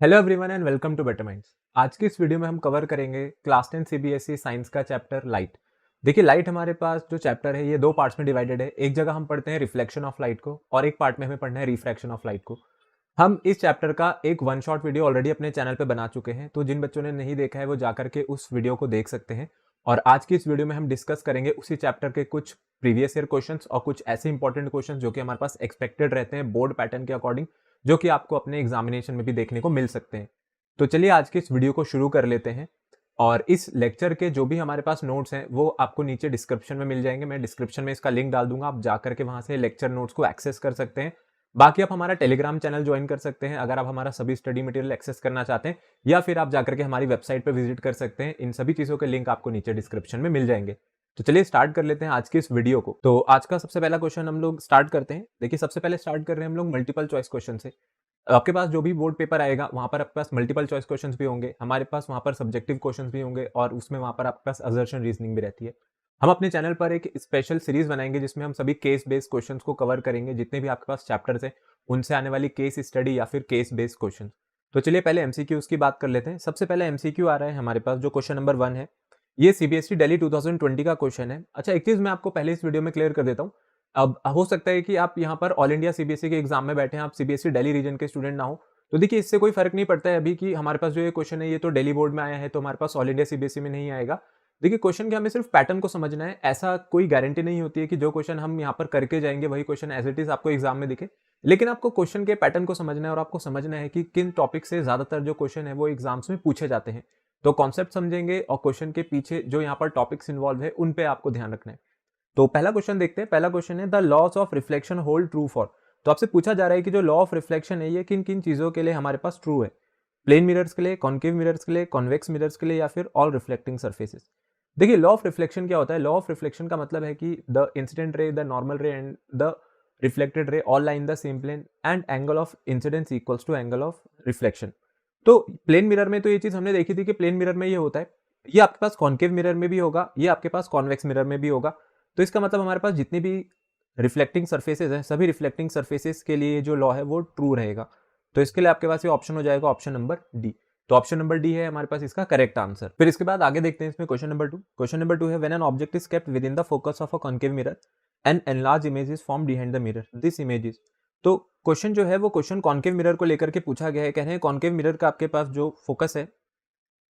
Hello everyone and welcome to Better Minds. आज की इस वीडियो में हम कवर करेंगे क्लास 10 सीबीएसई साइंस का चैप्टर लाइट। देखिए, लाइट हमारे पास जो चैप्टर है ये दो पार्ट्स में डिवाइडेड है। एक जगह हम पढ़ते हैं रिफ्लेक्शन ऑफ लाइट को और एक पार्ट में हमें पढ़ना है रिफ्रैक्शन ऑफ लाइट को। हम इस चैप्टर का एक वन शॉट वीडियो ऑलरेडी अपने चैनल पे बना चुके हैं, तो जिन बच्चों ने नहीं देखा है वो जाकर के उस वीडियो को देख सकते हैं। और आज की इस वीडियो में हम डिस्कस करेंगे उसी चैप्टर के कुछ प्रीवियस ईयर क्वेश्चंस और कुछ ऐसे इंपॉर्टेंट क्वेश्चंस जो कि हमारे पास एक्सपेक्टेड रहते हैं बोर्ड पैटर्न के अकॉर्डिंग, जो कि आपको अपने एग्जामिनेशन में भी देखने को मिल सकते हैं। तो चलिए आज के इस वीडियो को शुरू कर लेते हैं। और इस लेक्चर के जो भी हमारे पास नोट्स हैं वो आपको नीचे डिस्क्रिप्शन में मिल जाएंगे। मैं डिस्क्रिप्शन में इसका लिंक डाल दूंगा, आप जाकर के वहां से लेक्चर नोट्स को एक्सेस कर सकते हैं। बाकी आप हमारा टेलीग्राम चैनल ज्वाइन कर सकते हैं अगर आप हमारा सभी स्टडी मटेरियल एक्सेस करना चाहते हैं, या फिर आप जाकर के हमारी वेबसाइट पर विजिट कर सकते हैं। इन सभी चीजों के लिंक आपको नीचे डिस्क्रिप्शन में मिल जाएंगे। तो चलिए स्टार्ट कर लेते हैं आज की इस वीडियो को। तो आज का सबसे पहला क्वेश्चन हम लोग स्टार्ट करते हैं। देखिए, सबसे पहले स्टार्ट कर रहे हैं हम लोग मल्टीपल चॉइस क्वेश्चन से। आपके पास जो भी बोर्ड पेपर आएगा वहां पर आपके पास मल्टीपल चॉइस क्वेश्चंस भी होंगे, हमारे पास वहां पर सब्जेक्टिव क्वेश्चंस भी होंगे और उसमें वहां पर आपके पास असर्शन रीजनिंग भी रहती है। हम अपने चैनल पर एक स्पेशल सीरीज बनाएंगे जिसमें हम सभी केस बेस्ड क्वेश्चंस को कवर करेंगे। जितने भी आपके पास चैप्टर्स हैं उनसे आने वाली केस स्टडी या फिर केस बेस्ड क्वेश्चन। तो चलिए पहले एमसीक्यूज की बात कर लेते हैं। सबसे पहले एमसीक्यू आ रहा है हमारे पास, जो क्वेश्चन नंबर 1 है। ये सीबीएसई दिल्ली 2020 का क्वेश्चन है। अच्छा, एक चीज मैं आपको पहले इस वीडियो में क्लियर कर देता हूँ। अब हो सकता है कि आप यहाँ पर ऑल इंडिया सीबीएसई के एग्जाम में बैठे हैं, आप सीबीएसई दिल्ली रीजन के स्टूडेंट ना हो। तो देखिए, इससे कोई फर्क नहीं पड़ता है अभी कि हमारे पास जो ये क्वेश्चन है ये तो दिल्ली बोर्ड में आया है, तो हमारे पास ऑल इंडिया सीबीएसई में नहीं आएगा। देखिए, क्वेश्चन के हमें सिर्फ पैटर्न को समझना है। ऐसा कोई गारंटी नहीं होती है कि जो क्वेश्चन हम यहाँ पर करके जाएंगे वही क्वेश्चन एज इट इज आपको एग्जाम में दिखे। लेकिन आपको क्वेश्चन के पैटर्न को समझना है और आपको समझना है कि किन टॉपिक से ज्यादातर जो क्वेश्चन है वो एग्जाम्स में पूछे जाते हैं। तो कॉन्सेप्ट समझेंगे और क्वेश्चन के पीछे जो यहाँ पर टॉपिक्स इन्वॉल्व है उन पे आपको ध्यान रखना है। तो पहला क्वेश्चन देखते हैं। पहला क्वेश्चन है the laws of reflection hold true for. तो आपसे पूछा जा रहा है कि जो लॉ ऑफ रिफ्लेक्शन है ये किन किन चीजों के लिए हमारे पास ट्रू है। प्लेन मिरर्स के लिए, कॉन्केव मिरर्स के लिए, कॉन्वेक्स मिरर्स के लिए, या फिर ऑल रिफ्लेक्टिंग सर्फेसेस। देखिए, लॉ ऑफ रिफ्लेक्शन क्या होता है। लॉ ऑफ रिफ्लेक्शन का मतलब है कि the incident ray, the normal ray and the reflected ray all lie in the same plane and angle of incidence equals to angle of reflection. तो plane mirror में तो ये चीज हमने देखी थी कि प्लेन मिरर में ये होता है। ये आपके पास कॉन्केव मिरर में भी होगा, ये आपके पास कॉन्वेक्स मिरर में भी होगा। तो इसका मतलब हमारे पास जितनी भी रिफ्लेक्टिंग सर्फेसेस हैं, सभी रिफ्लेक्टिंग सर्फेसेस के लिए जो लॉ है वो ट्रू रहेगा। तो इसके लिए आपके पास ये ऑप्शन हो जाएगा ऑप्शन नंबर डी। तो ऑप्शन नंबर डी है हमारे पास इसका करेक्ट आंसर। फिर इसके बाद आगे देखते हैं इसमें क्वेश्चन नंबर 2। क्वेश्चन नंबर 2 है when an object is kept within the focus of a concave mirror an enlarge image is form behind the mirror this image is. तो क्वेश्चन जो है वो क्वेश्चन कॉन्केव मिरर को लेकर के पूछा गया है। कह रहे हैं कॉन्केव मिरर का आपके पास जो फोकस है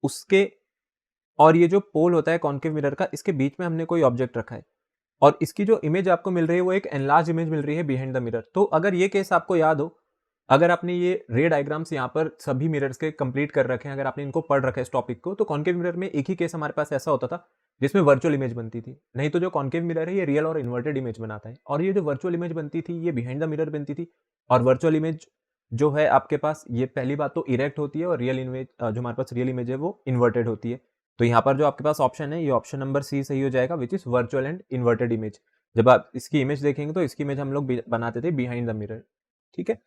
उसके और ये जो पोल होता है कॉन्केव मिरर का, इसके बीच में हमने कोई ऑब्जेक्ट रखा है और इसकी जो इमेज आपको मिल रही है वो एक एनलार्ज इमेज मिल रही है बिहाइंड द मिरर। तो अगर ये केस आपको याद हो, अगर आपने ये रे डायग्राम्स यहाँ पर सभी मिरर्स के कंप्लीट कर रखे हैं, अगर आपने इनको पढ़ रखा है इस टॉपिक को, तो कॉन्केव मिरर में एक ही केस हमारे पास ऐसा होता था जिसमें वर्चुअल इमेज बनती थी। नहीं तो जो कॉन्केव मिरर है ये रियल और इन्वर्टेड इमेज बनाता है, और ये जो वर्चुअल इमेज बनती थी ये बिहाइंड द मिरर बनती थी। और वर्चुअल इमेज जो है आपके पास, ये पहली बात तो इरेक्ट होती है और रियल इमेज जो हमारे पास रियल इमेज है वो इन्वर्टेड होती है। तो यहाँ पर जो आपके पास ऑप्शन है ये ऑप्शन नंबर सी सही हो जाएगा, which is virtual and inverted image. जब आप इसकी इमेज देखेंगे तो इसकी इमेज हम लोग बनाते थे बिहाइंड द मिरर। ठीक है,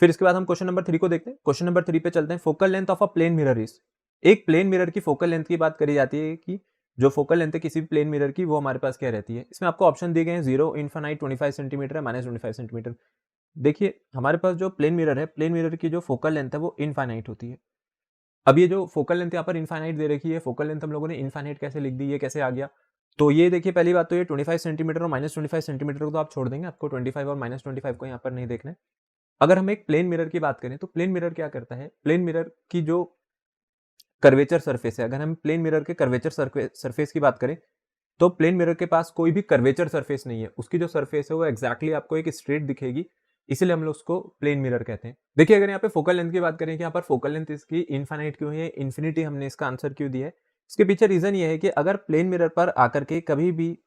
फिर इसके बाद हम क्वेश्चन नंबर 3 को देखते हैं। क्वेश्चन नंबर 3 पे चलते हैं। Focal length of a plane mirror is. एक प्लेन मिरर की फोकल लेंथ की बात करी जाती है कि जो फोकल लेंथ है किसी भी प्लेन मिरर की वो हमारे पास क्या रहती है। इसमें आपको ऑप्शन दिए गए हैं 0, इनफाइनाइट, 25 सेंटीमीटर है, -25 सेंटीमीटर। देखिए, हमारे पास जो प्लेन मिरर है, प्लेन मिरर की जो फोकल लेंथ है वो इनफाइनाइट होती है। अब ये जो फोकल लेंथ यहाँ पर इनफाइनाइट दे रखी है, फोकल लेंथ हम लोगों ने इनफाइनाइट कैसे लिख दी, ये कैसे आ गया। तो ये देखिए, पहली बात तो ये 25 सेंटीमीटर और -25 सेंटीमीटर को तो आप छोड़ देंगे, आपको 25 और -25 को यहाँ पर नहीं देखना है। अगर हम एक प्लेन मिरर की बात करें तो प्लेन मिरर क्या करता है, प्लेन मिरर की जो कर्वेचर सरफेस है, अगर हम प्लेन मिरर के कर्वेचर सरफेस की बात करें तो प्लेन मिरर के पास कोई भी कर्वेचर सरफेस नहीं है। उसकी जो सरफेस है वो एक्जैक्टली आपको एक स्ट्रेट दिखेगी, इसीलिए हम लोग उसको प्लेन मिरर कहते हैं। देखिए, अगर यहाँ पे फोकल लेंथ की बात करें कि यहाँ पर फोकल लेंथ इसकी इनफाइनाइट क्यों है, इन्फिनिटी हमने इसका आंसर क्यों दिया है, इसके पीछे रीजन ये है कि अगर प्लेन मिरर पर आकर के कभी भी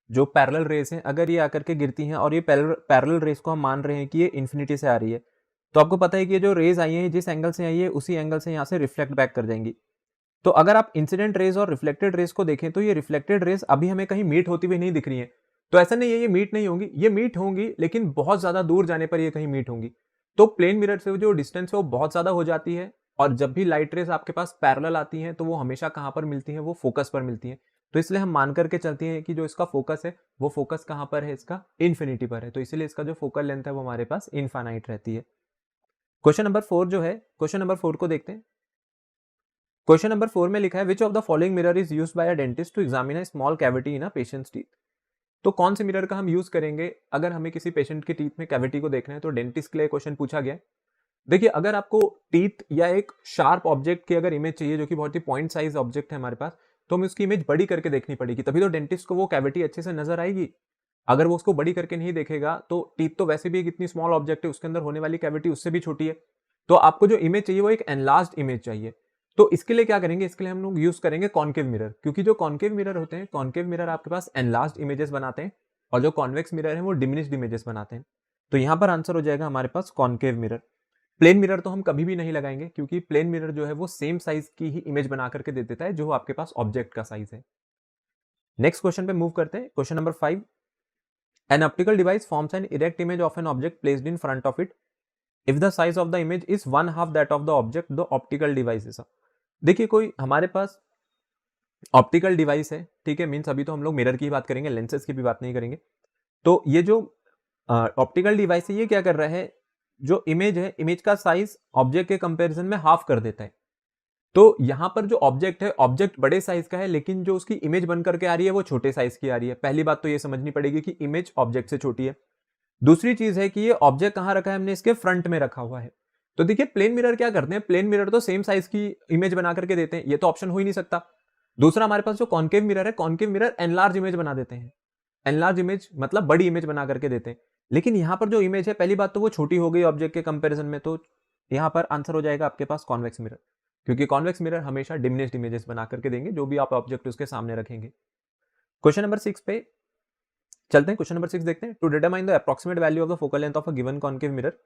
जो पैरेलल रेस हैं अगर ये आकर के गिरती हैं और ये पैरेलल रेस को हम मान रहे हैं कि ये इन्फिनिटी से आ रही है, तो आपको पता है कि ये जो रेज आई है जिस एंगल से आई है उसी एंगल से यहाँ से रिफ्लेक्ट बैक कर जाएंगी। तो अगर आप इंसिडेंट रेज और रिफ्लेक्टेड रेज को देखें तो ये रिफ्लेक्टेड रेज अभी हमें कहीं मीट होती हुई नहीं दिख रही है। तो ऐसा नहीं है ये मीट नहीं होंगी, ये मीट होंगी लेकिन बहुत ज्यादा दूर जाने पर ये कहीं मीट होंगी। तो प्लेन मिरर से जो डिस्टेंस है वो बहुत ज्यादा हो जाती है, और जब भी लाइट रेज आपके पास पैरेलल आती हैं तो वो हमेशा कहां पर मिलती हैं, वो फोकस पर मिलती हैं। तो इसलिए हम मान करके चलते हैं कि जो इसका फोकस है वो फोकस कहां पर है, इसका इन्फिनिटी पर है। तो इसीलिए इसका जो फोकल लेंथ है वो हमारे पास इनफाइनाइट रहती है। क्वेश्चन नंबर 4 जो है, क्वेश्चन नंबर 4 को देखते हैं। क्वेश्चन नंबर 4 में लिखा है which of the following mirror is used by a dentist to examine a small cavity in a patient's teeth. तो कौन से मिरर का हम यूज करेंगे अगर हमें किसी पेशेंट के टीथ में कैविटी को देखना है? तो डेंटिस्ट के लिए क्वेश्चन पूछा गया है। देखिए, अगर आपको टीथ या एक शार्प ऑब्जेक्ट की अगर इमेज चाहिए जो कि बहुत ही पॉइंट साइज ऑब्जेक्ट है हमारे पास, तो हमें उसकी इमेज बड़ी करके देखनी पड़ेगी, तभी तो डेंटिस्ट को वो कैविटी अच्छे से नजर आएगी। अगर वो उसको बड़ी करके नहीं देखेगा तो टीथ तो वैसे भी एक इतनी स्मॉल ऑब्जेक्ट है, उसके अंदर होने वाली कैविटी उससे भी छोटी है। तो आपको जो इमेज चाहिए वो एक एनलार्ज्ड इमेज चाहिए। तो इसके लिए क्या करेंगे? इसके लिए हम लोग यूज करेंगे कॉन्केव मिरर, क्योंकि जो कॉन्केव मिरर होते हैं, कॉन्केव मिरर आपके पास एनलार्ज्ड इमेजेस बनाते हैं और जो कॉन्वेक्स मिरर है वो डिमिनिश्ड इमेजेस बनाते हैं। तो यहां पर आंसर हो जाएगा हमारे पास कॉन्केव मिरर। प्लेन मिरर तो हम कभी भी नहीं लगाएंगे, क्योंकि प्लेन मिरर जो है वो सेम साइज की ही इमेज बना करके दे देता है जो आपके पास ऑब्जेक्ट का साइज है। नेक्स्ट क्वेश्चन पे मूव करते हैं। Question number 5, an optical device forms an erect image of an object placed in front of it if the size of the image is 1/2 that of the object the optical device is. देखिए, कोई हमारे पास optical device है, ठीक है, means अभी तो हम लोग मिरर की बात करेंगे, लेंसेज की भी बात नहीं करेंगे। तो ये जो ऑप्टिकल डिवाइस है ये क्या कर रहा है? जो इमेज है, इमेज का साइज ऑब्जेक्ट के कंपैरिजन में हाफ कर देता है। तो यहां पर जो ऑब्जेक्ट है, ऑब्जेक्ट बड़े साइज का है, लेकिन जो उसकी इमेज बन करके आ रही है वो छोटे साइज की आ रही है। पहली बात तो ये समझनी पड़ेगी कि इमेज ऑब्जेक्ट से छोटी है। दूसरी चीज है कि ये ऑब्जेक्ट कहां रखा है? हमने इसके फ्रंट में रखा हुआ है। तो देखिए, प्लेन मिरर क्या करते हैं? प्लेन मिरर तो सेम साइज की इमेज बना करके देते हैं, ये तो ऑप्शन हो ही नहीं सकता। दूसरा, हमारे पास जो कॉन्केव मिरर है, कॉन्केव मिरर एनलार्ज इमेज बना देते हैं। एनलार्ज इमेज मतलब बड़ी इमेज बना करके देते हैं। लेकिन यहां पर जो इमेज है, पहली बात तो वो छोटी हो गई ऑब्जेक्ट के कंपैरिजन में, तो यहां पर आंसर हो जाएगा आपके पास कॉन्वेक्स मिरर, क्योंकि कॉन्वेक्स मिरर हमेशा डिमिनिश्ड इमेजेस बना करके देंगे जो भी आप ऑब्जेक्ट उसके सामने रखेंगे। क्वेश्चन नंबर 6 पे चलते हैं। क्वेश्चन नंबर 6 देखते हैं। To determine the approximate value of the focal length of a given concave mirror,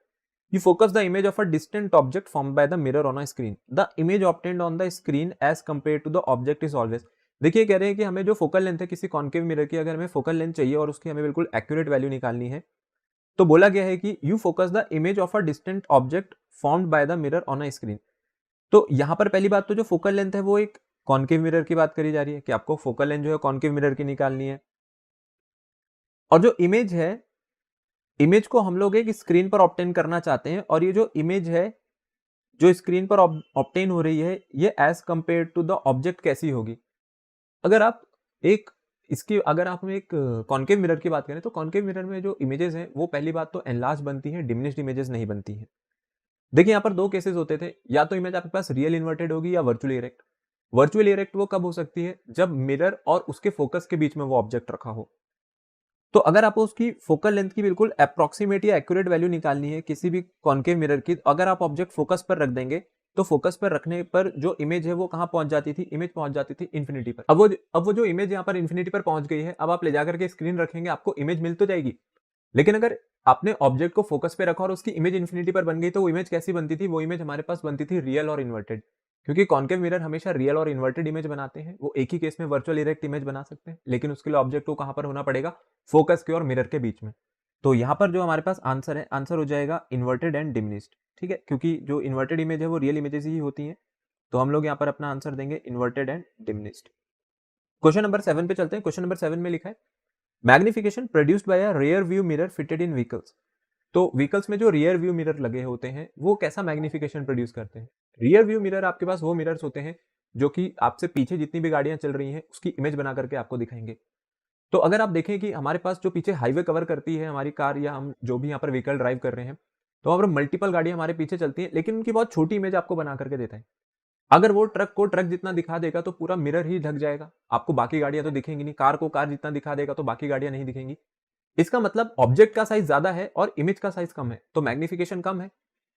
you focus the image of a distant object formed by the mirror on a screen. The image obtained on the screen as compared to the object is always। देखिए, कह रहे हैं कि हमें जो focal length है किसी concave mirror की, अगर हमें फोकल लेंथ चाहिए और उसकी हमें बिल्कुल एक्यूरेट वैल्यू निकालनी है, तो बोला गया है कि you focus the image of a distant object formed by the mirror on a screen. तो यहां पर पहली बात तो जो फोकल लेंथ है वो एक कॉन्केव मिरर की बात करी जा रही है कि आपको फोकल लेंथ जो है कॉन्केव मिरर की निकालनी है। और जो इमेज है, इमेज को हम लोग एक स्क्रीन पर ऑब्टेन करना चाहते हैं, और ये जो इमेज है जो स्क्रीन पर ऑब्टेन हो रही है, ये as compare to the object कैसी होगी? अगर आप एक इसकी अगर आप एक कॉन्केव मिरर की बात करें, तो कॉन्केव मिरर में जो इमेजेस हैं वो पहली बात तो एनलार्ज बनती हैं, डिमिनिश्ड इमेजेस नहीं बनती हैं। देखिए, यहाँ पर दो केसेस होते थे, या तो इमेज आपके पास रियल इन्वर्टेड होगी या वर्चुअली इरेक्ट। वर्चुअली इरेक्ट वो कब हो सकती है? जब मिरर और उसके फोकस के बीच में वो ऑब्जेक्ट रखा हो। तो अगर आपको उसकी फोकल लेंथ की बिल्कुल अप्रॉक्सीमेट या एक्यूरेट वैल्यू निकालनी है किसी भी कॉन्केव मिरर की, अगर आप ऑब्जेक्ट फोकस पर रख देंगे, तो फोकस पर रखने पर जो इमेज है वो कहां पहुंच जाती थी? इमेज पहुंच जाती थी इन्फिनिटी पर। अब वो जो इमेज यहां पर इन्फिनिटी पर पहुंच गई है, अब आप ले जाकर के स्क्रीन रखेंगे, आपको इमेज मिल तो जाएगी। लेकिन अगर आपने ऑब्जेक्ट को फोकस पे रखा और उसकी इमेज इन्फिनिटी पर बन गई, तो वो इमेज कैसी बनती थी? वो इमेज हमारे पास बनती थी रियल और इन्वर्टेड, क्योंकि कॉन्केव मिरर हमेशा रियल और इन्वर्टेड इमेज बनाते हैं। वो एक ही केस में वर्चुअल इरेक्ट इमेज बना सकते हैं, लेकिन उसके लिए ऑब्जेक्ट को कहां पर होना पड़ेगा? फोकस के और मिरर के बीच में। तो यहां पर जो हमारे पास आंसर है, आंसर हो जाएगा इन्वर्टेड एंड डिमिनिश्ड। ठीक है, क्योंकि जो इन्वर्टेड इमेज है वो रियल इमेजेस ही होती हैं, तो हम लोग यहाँ पर अपना आंसर देंगे inverted and diminished. Question number 7 पे चलते हैं। क्वेश्चन नंबर 7 में लिखा है magnification produced by a rear view mirror fitted in vehicles. तो व्हीकल्स में जो रियर व्यू मिरर लगे होते हैं वो कैसा मैग्निफिकेशन प्रोड्यूस करते हैं? रियर व्यू मिरर आपके पास वो मिरर्स होते हैं जो कि आपसे पीछे जितनी भी गाड़ियां चल रही हैं उसकी इमेज बना करके आपको दिखाएंगे। तो अगर आप देखें कि हमारे पास जो पीछे हाईवे कवर करती है हमारी कार, या हम जो भी यहाँ पर व्हीकल ड्राइव कर रहे हैं, तो वहां पर मल्टीपल गाड़ियां हमारे पीछे चलती हैं, लेकिन उनकी बहुत छोटी इमेज आपको बना करके देता है। अगर वो ट्रक को ट्रक जितना दिखा देगा तो पूरा मिरर ही ढक जाएगा, आपको बाकी गाड़ियां तो दिखेंगी नहीं। कार को कार जितना दिखा देगा तो बाकी गाड़ियां नहीं दिखेंगी। इसका मतलब ऑब्जेक्ट का साइज ज्यादा है और इमेज का साइज कम है, तो मैग्निफिकेशन कम है।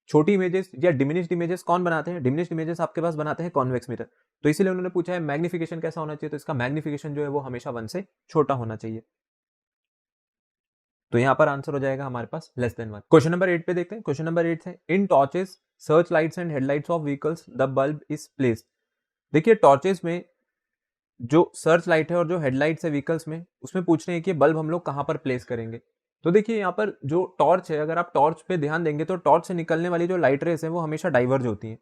छोटी इमेजेस या डिमिनिश्ड इमेजेस कौन बनाते हैं? डिमिनिश्ड इमेजेस आपके पास बनाते हैं कॉन्वेक्स मिरर। तो इसीलिए उन्होंने पूछा है मैग्निफिकेशन कैसा होना चाहिए, तो इसका मैग्निफिकेशन जो है वो हमेशा 1 से छोटा होना चाहिए। तो यहां पर आंसर हो जाएगा हमारे पास लेस देन 1। क्वेश्चन नंबर 8 पे देखते हैं। क्वेश्चन नंबर 8 है in torches search lights and headlights of vehicles the bulb is placed. देखिए, टॉर्चेस में जो सर्च लाइट है और जो हेडलाइट्स है व्हीकल्स में, उसमें पूछ रहे हैं कि बल्ब हम लोग कहां पर प्लेस करेंगे। तो देखिए, यहाँ पर जो टॉर्च है, अगर आप टॉर्च पे ध्यान देंगे तो टॉर्च से निकलने वाली जो लाइट रेस है वो हमेशा डाइवर्ज होती हैं,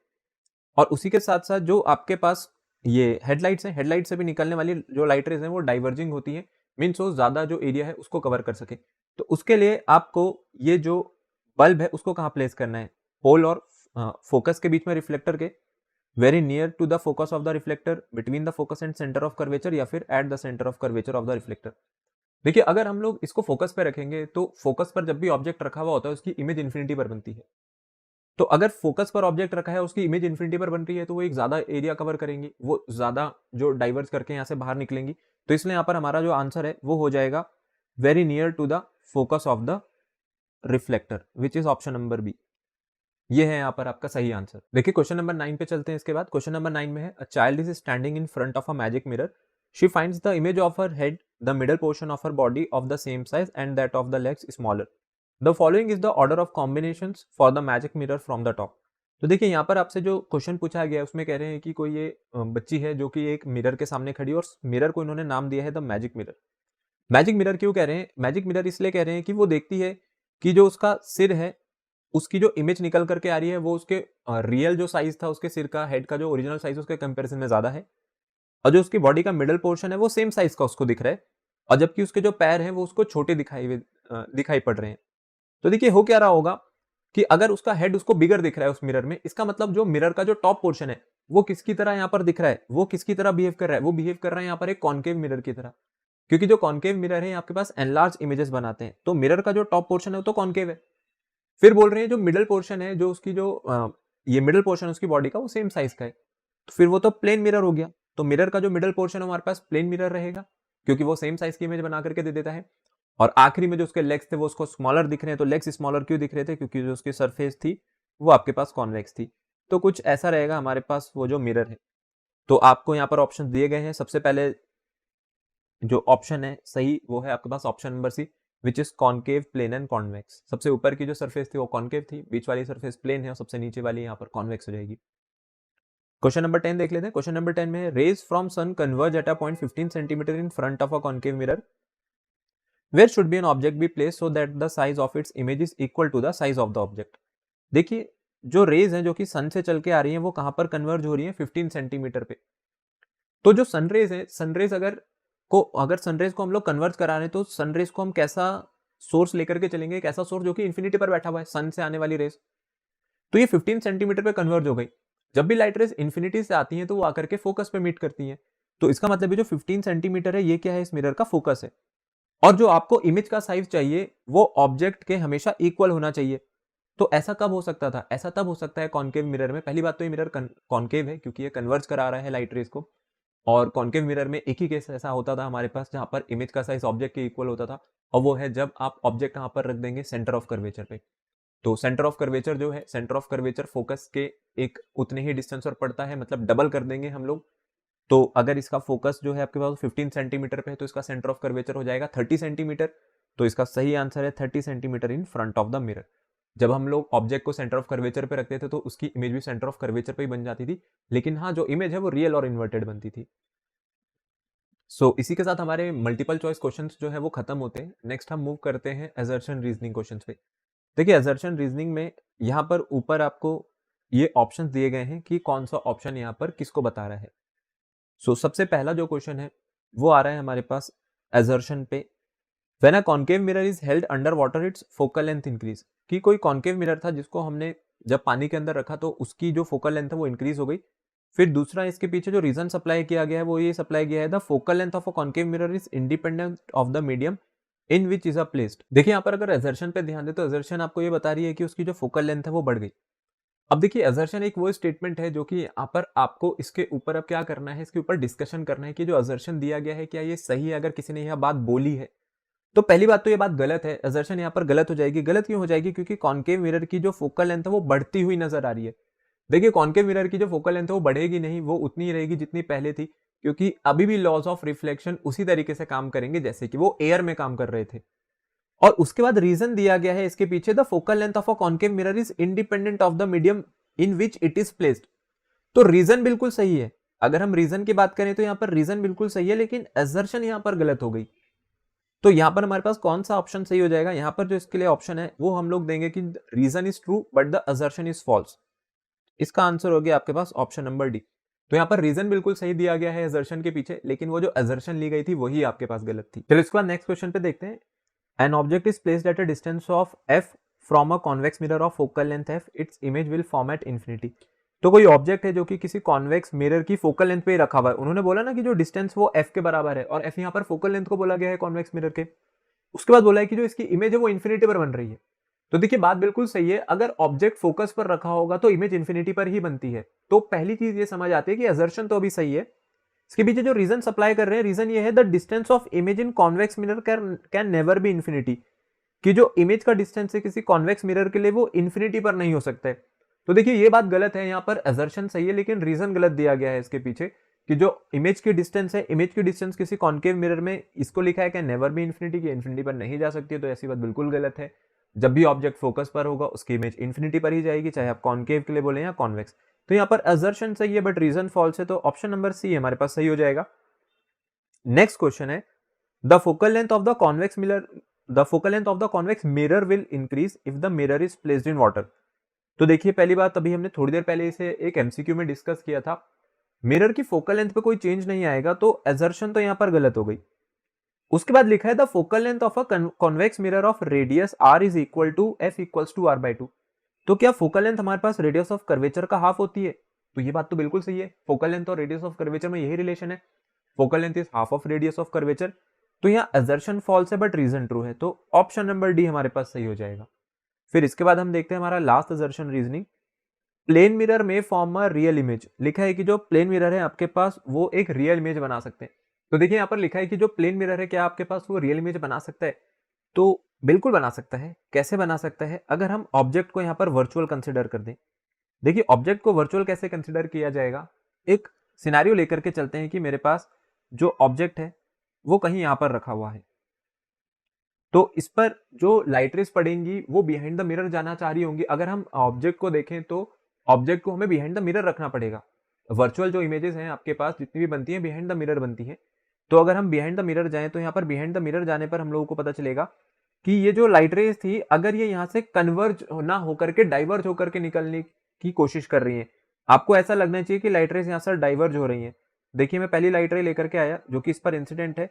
और उसी के साथ साथ जो आपके पास ये हेडलाइट्स हैं, हेडलाइट से भी निकलने वाली जो लाइट रेस हैं वो डाइवर्जिंग होती हैं, मीन्स वो ज्यादा जो एरिया है उसको कवर कर सके। तो उसके लिए आपको ये जो बल्ब है उसको कहाँ प्लेस करना है? पोल और फोकस के बीच में रिफ्लेक्टर के, very near to the focus of the reflector, between the focus and centre of curvature, या फिर at the centre of curvature of the reflector. देखिए अगर हम लोग इसको फोकस पे रखेंगे तो फोकस पर जब भी ऑब्जेक्ट रखा हुआ होता है उसकी इमेज इन्फिनिटी पर बनती है। तो अगर फोकस पर ऑब्जेक्ट रखा है उसकी इमेज इन्फिनिटी पर बन रही है तो वो एक ज्यादा एरिया कवर करेंगी, वो ज्यादा जो डाइवर्स करके यहाँ से बाहर निकलेंगी। तो इसलिए यहाँ पर हमारा जो आंसर है वो हो जाएगा very near to the focus of the reflector, which is option number B. ये है यहाँ पर आपका सही आंसर। देखिए क्वेश्चन नंबर 9 पे चलते हैं। इसके बाद क्वेश्चन नंबर 9 में है a child is standing in front of a magic mirror, she finds the image of her head, the middle portion of her body of the same size and that of the legs smaller, the following is the order of combinations for the magic mirror from the top. तो देखिए यहाँ पर आपसे जो question पूछा गया है उसमें कह रहे हैं कि कोई ये बच्ची है जो कि एक मिरर के सामने खड़ी है और मिरर को इन्होंने नाम दिया है the magic mirror. Magic mirror क्यों कह रहे हैं? मैजिक मिरर इसलिए कह रहे हैं कि वो देखती है कि जो उसका सिर है उसकी जो इमेज निकल करके आ रही है वो उसके रियल जो साइज था उसके सिर का, हेड का जो ओरिजिनल साइज उसके कंपैरिजन में ज्यादा है, और जो उसकी बॉडी का मिडल पोर्शन है वो सेम साइज का उसको दिख रहा है, और जबकि उसके जो पैर हैं वो उसको छोटे दिखाई पड़ रहे हैं। तो देखिए हो क्या रहा होगा कि अगर उसका हेड उसको बिगर दिख रहा है उस मिरर में, इसका मतलब जो मिरर का जो टॉप पोर्शन है वो किसकी तरह यहाँ पर दिख रहा है, वो किसकी तरह बिहेव कर रहा है, वो बिहेव कर रहा है यहाँ पर एक कॉन्केव मिरर की तरह। क्योंकि जो कॉन्केव मिरर है आपके पास एनलार्ज इमेजेस बनाते हैं, तो मिरर का जो टॉप पोर्शन है वो तो कॉन्केव है। फिर बोल रहे हैं जो मिडल पोर्शन है, जो उसकी ये मिडल पोर्शन उसकी बॉडी का वो सेम साइज का है, तो फिर वो तो प्लेन मिरर हो गया। तो मिरर का जो मिडल पोर्शन है हमारे पास प्लेन मिरर रहेगा क्योंकि वो सेम साइज की इमेज बना करके दे देता है। और आखिरी में जो उसके लेग्स थे वो उसको स्मॉलर दिख रहे हैं, तो लेग्स स्मॉलर क्यों दिख रहे थे? क्योंकि जो उसकी सरफेस थी वो आपके पास कॉन्वेक्स थी। तो कुछ ऐसा रहेगा हमारे पास वो जो मिरर है। तो आपको यहाँ पर ऑप्शन दिए गए हैं। सबसे पहले जो ऑप्शन है सही वो है आपके पास option number C, which is concave, plane and convex. सबसे ऊपर की जो सरफेस थी वो कॉन्केव थी, बीच वाली सरफेस प्लेन है और सबसे नीचे वाली यहाँ पर कॉन्वेक्स हो जाएगी। क्वेश्चन नंबर 10 देख लेते हैं। क्वेश्चन नंबर 10 में है rays from sun converge at a point 15 centimetre in front of a concave mirror, where should be an object be place so that the size of its image is equal to the size of the object. देखिए जो raise हैं जो कि सन से चल के आ रही हैं वो कहां पर कन्वर्ज हो रही हैं? 15 सेंटीमीटर पे। तो जो सनरेज है, सनरेज अगर सनरेज को हम लोग कन्वर्ज करा रहे हैं तो सनरेज को हम कैसा सोर्स लेकर के चलेंगे? एक ऐसा सोर्स जो कि इन्फिनिटी पर बैठा हुआ है, सन से आने वाली रेज। तो ये 15 सेंटीमीटर पे कन्वर्ज हो गई। जब भी लाइट रेज इन्फिनिटी से आती हैं तो वो आकर के फोकस पे मीट करती हैं। तो इसका मतलब ये जो 15 सेंटीमीटर है ये क्या है? इस मिरर का फोकस है। और जो आपको इमेज का साइज चाहिए वो ऑब्जेक्ट के हमेशा इक्वल होना चाहिए। तो ऐसा कब हो सकता था? ऐसा तब हो सकता है कॉन्केव मिरर में। पहली बात तो ये मिरर कॉन्केव है क्योंकि ये कन्वर्ज करा रहा है लाइट रेज को, और कॉन्केव मिरर में एक ही केस ऐसा होता था हमारे पास जहां पर इमेज का साइज ऑब्जेक्ट के इक्वल होता था, और वो है जब आप ऑब्जेक्ट यहाँ पर रख देंगे सेंटर ऑफ कर्वेचर पे। तो सेंटर ऑफ कर्वेचर जो है, सेंटर ऑफ कर्वेचर फोकस के एक उतने ही डिस्टेंस पर पड़ता है, मतलब डबल कर देंगे हम लोग। तो अगर इसका फोकस जो है आपके पास 15 सेंटीमीटर पे है तो इसका सेंटर ऑफ कर्वेचर हो जाएगा 30 सेंटीमीटर। तो इसका सही आंसर है 30 centimetre in front of the mirror. जब हम लोग ऑब्जेक्ट को सेंटर ऑफ कर्वेचर पे रखते थे तो उसकी इमेज भी सेंटर ऑफ कर्वेचर पे ही बन जाती थी, लेकिन हाँ जो इमेज है वो रियल और इन्वर्टेड बनती थी। इसी के साथ हमारे मल्टीपल चॉइस क्वेश्चंस जो है वो खत्म होते हैं। नेक्स्ट हम मूव करते हैं असर्शन रीजनिंग क्वेश्चंस पे। देखिए असर्शन रीजनिंग में यहाँ पर ऊपर आपको ये ऑप्शंस दिए गए हैं कि कौन सा ऑप्शन यहाँ पर किसको बता रहा है। सबसे पहला जो क्वेश्चन है वो आ रहा है हमारे पास असर्शन पे, when a concave mirror is held under water it's focal length increase. कि कोई कॉन्केव मिरर था जिसको हमने जब पानी के अंदर रखा तो उसकी जो फोकल लेंथ है वो इंक्रीज हो गई। फिर दूसरा इसके पीछे जो रीजन सप्लाई किया गया है वो ये सप्लाई किया है the focal length of a concave mirror is independent of the medium in which is a placed. देखिए यहाँ पर अगर असर्शन पे ध्यान दे तो असर्शन आपको ये बता रही है कि उसकी जो फोकल लेंथ है वो बढ़ गई। अब देखिए असर्शन एक वो स्टेटमेंट है जो कि यहाँ पर आपको इसके ऊपर अब क्या करना है, इसके ऊपर डिस्कशन करना है कि जो असर्शन दिया गया है क्या ये सही है। अगर किसी ने यह बात बोली है तो पहली बात तो ये बात गलत है, असर्शन यहाँ पर गलत हो जाएगी। गलत क्यों हो जाएगी? क्योंकि कॉन्केव मिरर की जो फोकल लेंथ है वो बढ़ती हुई नजर आ रही है। देखिए कॉन्केव मिरर की जो फोकल लेंथ है वो बढ़ेगी नहीं, वो उतनी ही रहेगी जितनी पहले थी, क्योंकि अभी भी लॉज ऑफ रिफ्लेक्शन उसी तरीके से काम करेंगे जैसे कि वो एयर में काम कर रहे थे। और उसके बाद रीजन दिया गया है इसके पीछे, the focal length of a concave mirror is independent of the medium in which it is placed. तो रीजन बिल्कुल सही है। अगर हम रीजन की बात करें तो यहाँ पर रीजन बिल्कुल सही है, लेकिन असर्शन यहाँ पर गलत हो गई। तो यहां पर हमारे पास कौन सा ऑप्शन सही हो जाएगा? यहां पर जो इसके लिए ऑप्शन है वो हम लोग देंगे कि reason is true but the assertion is false. इसका आंसर हो गया आपके पास ऑप्शन नंबर डी। तो यहाँ पर रीजन बिल्कुल सही दिया गया है असर्शन के पीछे, लेकिन वो जो असर्शन ली गई थी वही आपके पास गलत थी। चलो इसके बाद नेक्स्ट क्वेश्चन पे देखते हैं। N object is placed at a distance of f from a convex mirror of focal length F, its image will form at infinity. तो कोई ऑब्जेक्ट है जो कि किसी कॉन्वेक्स मिरर की फोकल लेंथ पे ही रखा हुआ है। उन्होंने बोला ना कि जो डिस्टेंस वो एफ के बराबर है, और एफ यहाँ पर फोकल लेंथ को बोला गया है कॉन्वेक्स मिरर के। उसके बाद बोला है कि जो इसकी इमेज है वो इन्फिनिटी पर बन रही है। तो देखिए बात बिल्कुल सही है, अगर ऑब्जेक्ट फोकस पर रखा होगा तो इमेज इन्फिनिटी पर ही बनती है। तो पहली चीज ये समझ आती है कि असर्शन तो अभी सही है। इसके पीछे जो रीजन सप्लाई कर रहे हैं, रीजन ये है the distance of image in convex mirror can never be infinity, कि जो इमेज का डिस्टेंस है किसी कॉन्वेक्स मिरर के लिए वो इन्फिनिटी पर नहीं हो सकता है। तो देखिए ये बात गलत है, यहाँ पर असर्शन सही है लेकिन रीजन गलत दिया गया है इसके पीछे, कि जो इमेज की डिस्टेंस है, इमेज की डिस्टेंस किसी कॉन्केव मिरर में इसको लिखा है कैन नेवर बी इन्फिनिटी, की इन्फिनिटी पर नहीं जा सकती है। तो ऐसी बात बिल्कुल गलत है। जब भी ऑब्जेक्ट फोकस पर होगा उसकी इमेज इन्फिनिटी पर ही जाएगी, चाहे आप कॉन्केव के लिए बोले या कॉन्वेक्स। तो यहाँ पर असर्शन सही है बट रीजन फॉल्स है, तो ऑप्शन नंबर सी हमारे पास सही हो जाएगा। नेक्स्ट क्वेश्चन है the focal length of the convex mirror, the focal length of the convex mirror will increase if the mirror is placed in water. तो देखिए पहली बात, अभी हमने थोड़ी देर पहले इसे एक एमसीक्यू में डिस्कस किया था, मिरर की फोकल लेंथ पे कोई चेंज नहीं आएगा, तो असर्शन तो यहाँ पर गलत हो गई। उसके बाद लिखा है the focal length of a convex mirror of radius R is equal to F equals to R by two. तो क्या फोकल लेंथ हमारे पास रेडियस ऑफ कर्वेचर का हाफ होती है? तो ये बात तो बिल्कुल सही है, फोकल लेंथ और रेडियस ऑफ कर्वेचर में यही रिलेशन है, focal length is half of radius of curvature. तो यहाँ असर्शन फॉल्स है बट रीजन ट्रू है, तो ऑप्शन नंबर डी हमारे पास सही हो जाएगा। फिर इसके बाद हम देखते हैं हमारा last assertion reasoning, plane mirror में फॉर्म अ रियल इमेज। लिखा है कि जो प्लेन मिरर है आपके पास वो एक रियल इमेज बना सकते हैं। तो देखिए यहाँ पर लिखा है कि जो प्लेन मिरर है क्या आपके पास वो रियल इमेज बना सकता है? तो बिल्कुल बना सकता है। कैसे बना सकता है? अगर हम ऑब्जेक्ट को यहाँ पर वर्चुअल कंसिडर कर दें। देखिए ऑब्जेक्ट को वर्चुअल कैसे कंसिडर किया जाएगा, एक सिनेरियो लेकर के चलते हैं कि मेरे पास जो ऑब्जेक्ट है वो कहीं यहाँ पर रखा हुआ है, तो इस पर जो लाइट रेस पड़ेंगी वो बिहाइंड द मिरर जाना चाह रही होंगी। अगर हम ऑब्जेक्ट को देखें तो ऑब्जेक्ट को हमें बिहाइंड द मिरर रखना पड़ेगा। वर्चुअल जो इमेजेस हैं आपके पास जितनी भी बनती हैं बिहाइंड द मिरर बनती हैं। तो अगर हम बिहाइंड द मिरर जाएं तो यहाँ पर बिहाइंड द मिरर जाने पर हम लोगों को पता चलेगा कि ये जो लाइट रेस थी अगर ये यहाँ से कन्वर्ज ना होकर के डाइवर्ज होकर के निकलने की कोशिश कर रही है, आपको ऐसा लगना चाहिए कि लाइट रेस यहाँ से डाइवर्ज हो रही है। देखिए मैं पहली लाइट रे लेकर के आया जो कि इस पर इंसिडेंट है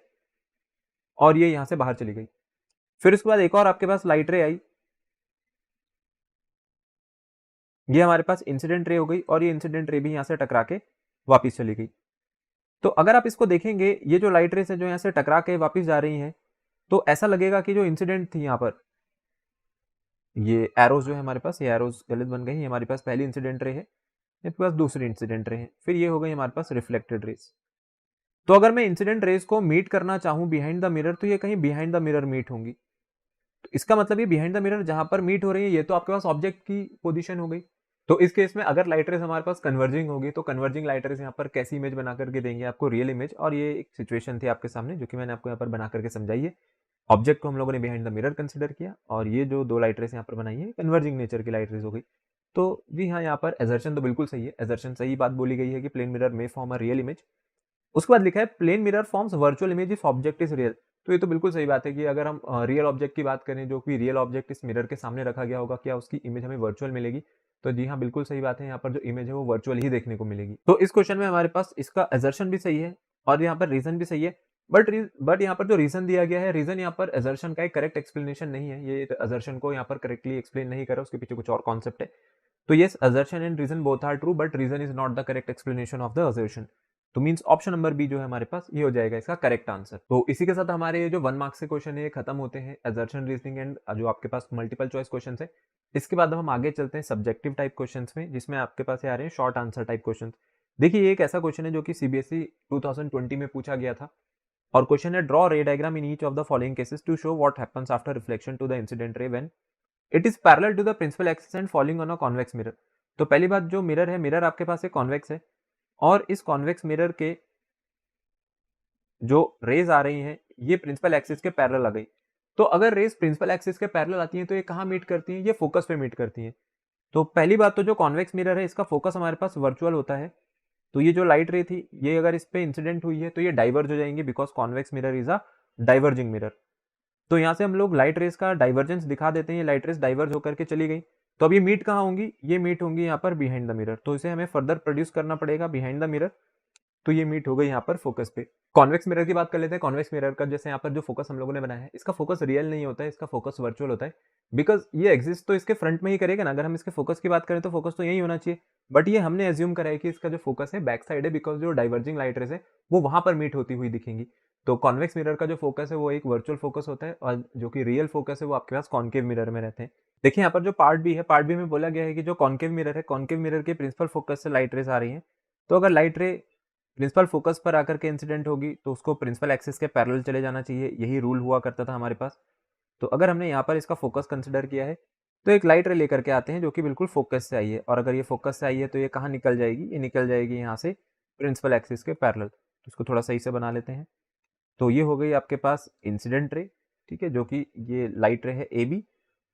और ये यहाँ से बाहर चली गई। फिर उसके बाद एक और आपके पास लाइट रे आई, ये हमारे पास इंसिडेंट रे हो गई और ये इंसिडेंट रे भी यहां से टकरा के वापस चली गई। तो अगर आप इसको देखेंगे ये जो लाइट रेस है जो यहां से टकरा के वापस जा रही हैं, तो ऐसा लगेगा कि जो इंसिडेंट थी यहाँ पर ये एरोज जो है हमारे पास, ये एरोज गलत बन गई। हमारे पास पहली इंसिडेंट रे है, इसके पास दूसरी इंसिडेंट रे है, फिर ये हो गई हमारे पास रिफ्लेक्टेड रेस। तो अगर मैं इंसिडेंट रेस को मीट करना चाहूं बिहाइंड द मिरर तो ये कहीं बिहाइंड द मिरर मीट होंगी। तो इसका मतलब ये बिहाइंड द मिरर जहां पर मीट हो रही है ये तो आपके पास ऑब्जेक्ट की पोजीशन हो गई। तो इस केस में अगर लाइट रेस हमारे पास कन्वर्जिंग होगी तो कन्वर्जिंग लाइट रेस यहाँ पर कैसी इमेज बना करके देंगे आपको? Real image. और ये एक सिचुएशन थी आपके सामने जो कि मैंने आपको यहाँ पर बना करके समझाई है। ऑब्जेक्ट को हम लोगों ने बिहाइंड द मिरर कंसिडर किया और ये जो दो लाइट रेस यहाँ पर बनाई है कन्वर्जिंग नेचर की लाइट रेस हो गई। तो जी हाँ, यहाँ पर एजर्शन तो बिल्कुल सही है, एजर्शन सही बात बोली गई है कि प्लेन मिरर में फॉर्म अ रियल इमेज। उसके बाद लिखा है plane mirror forms virtual image if object is real. तो ये तो बिल्कुल सही बात है कि अगर हम रियल ऑब्जेक्ट की बात करें जो कि रियल ऑब्जेक्ट इस मिरर के सामने रखा गया होगा, क्या उसकी इमेज हमें वर्चुअल मिलेगी? तो जी हाँ, बिल्कुल सही बात है, यहाँ पर जो इमेज है वो वर्चुअल ही देखने को मिलेगी। तो इस क्वेश्चन में हमारे पास इसका एजर्शन भी सही है और यहाँ पर रीजन भी सही है, बट यहाँ पर जो रीजन दिया गया है, रीजन यहाँ पर एजर्शन का एक करेक्ट एक्सप्लेनेशन नहीं है। ये एजर्शन को यहाँ पर करेक्टली एक्सप्लेन नहीं करा, उसके पीछे कुछ और कॉन्सेप्ट है। तो yes, assertion and reason both are true but reason is not the correct explanation of the assertion। तो मींस ऑप्शन नंबर बी जो है हमारे पास ये हो जाएगा इसका करेक्ट आंसर। तो इसी के साथ हमारे जो 1 मार्क्स के क्वेश्चन है ये खत्म होते हैं, assertion रीजनिंग एंड जो आपके पास मल्टीपल चॉइस क्वेश्चन है। इसके बाद हम आगे चलते हैं सब्जेक्टिव टाइप क्वेश्चन में, जिसमें आपके पास आ रहे हैं शॉर्ट आंसर टाइप क्वेश्चन। देखिए ये एक ऐसा क्वेश्चन है जो कि सीबीएसई 2020 में पूछा गया था और क्वेश्चन है draw ray diagram in each of the following cases to show what happens after reflection to the incident ray when it is parallel to the principal axis and falling on a convex mirror. तो पहली बात, जो mirror है, mirror आपके पास एक convex है और इस कॉन्वेक्स मिरर के जो रेज आ रही हैं ये प्रिंसिपल एक्सिस के पैरेलल आ गई। तो अगर रेज प्रिंसिपल एक्सिस के पैरेलल आती हैं तो ये कहाँ मीट करती हैं? ये फोकस पे मीट करती हैं। तो पहली बात तो जो कॉन्वेक्स मिरर है इसका फोकस हमारे पास वर्चुअल होता है, तो ये जो लाइट रे थी ये अगर इस पे इंसिडेंट हुई है तो ये डाइवर्ज हो जाएंगे because convex mirror is a diverging mirror. तो यहाँ से हम लोग लाइट रेस का डाइवर्जेंस दिखा देते हैं, ये लाइट रेस डाइवर्ज होकर के चली गई। तो अब ये मीट कहाँ होंगी? ये मीट होंगी यहाँ पर बिहाइंड द मिरर, तो इसे हमें फर्दर प्रोड्यूस करना पड़ेगा बिहाइंड द मिरर। तो ये मीट हो गई यहाँ पर फोकस पे। कॉन्वेक्स मिरर की बात कर लेते हैं। कॉन्वेक्स मिरर का जैसे यहाँ पर जो फोकस हम लोगों ने बनाया है, इसका फोकस रियल नहीं होता है, इसका फोकस वर्चुअल होता है। बिकॉज ये एग्जिस्ट तो इसके फ्रंट में ही करेगा ना, अगर हम इसके फोकस की बात करें तो फोकस तो यही होना चाहिए, बट ये हमने एज्यूम करा है कि इसका जो फोकस है बैक साइड है, बिकॉज जो डाइवर्जिंग लाइट रेज है वो वहां पर मीट होती हुई दिखेंगी। तो कॉन्वेक्स मिरर का जो फोकस है वो एक वर्चुअल फोकस होता है, और जो कि रियल फोकस है वो आपके पास कॉन्केव मिरर में रहते हैं। देखिए यहाँ पर जो पार्ट बी है, पार्ट बी में बोला गया है कि जो कॉन्केव मिरर है, कॉन्केव मिरर के प्रिंसिपल फोकस से लाइट रेज आ रही है, तो अगर लाइट रे प्रिंसिपल फोकस पर आकर के इंसिडेंट होगी तो उसको प्रिंसिपल एक्सिस के पैरेलल चले जाना चाहिए, यही रूल हुआ करता था हमारे पास। तो अगर हमने यहाँ पर इसका फोकस कंसिडर किया है तो एक लाइट रे लेकर के आते हैं जो कि बिल्कुल फोकस से आई है, और अगर ये फोकस से आई है तो ये कहाँ निकल जाएगी, ये निकल जाएगी यहाँ से प्रिंसिपल एक्सिस के पैरेलल। तो इसको थोड़ा सही से बना लेते हैं। तो ये हो गई आपके पास इंसिडेंट रे, ठीक है, जो कि ये लाइट रे है ए बी,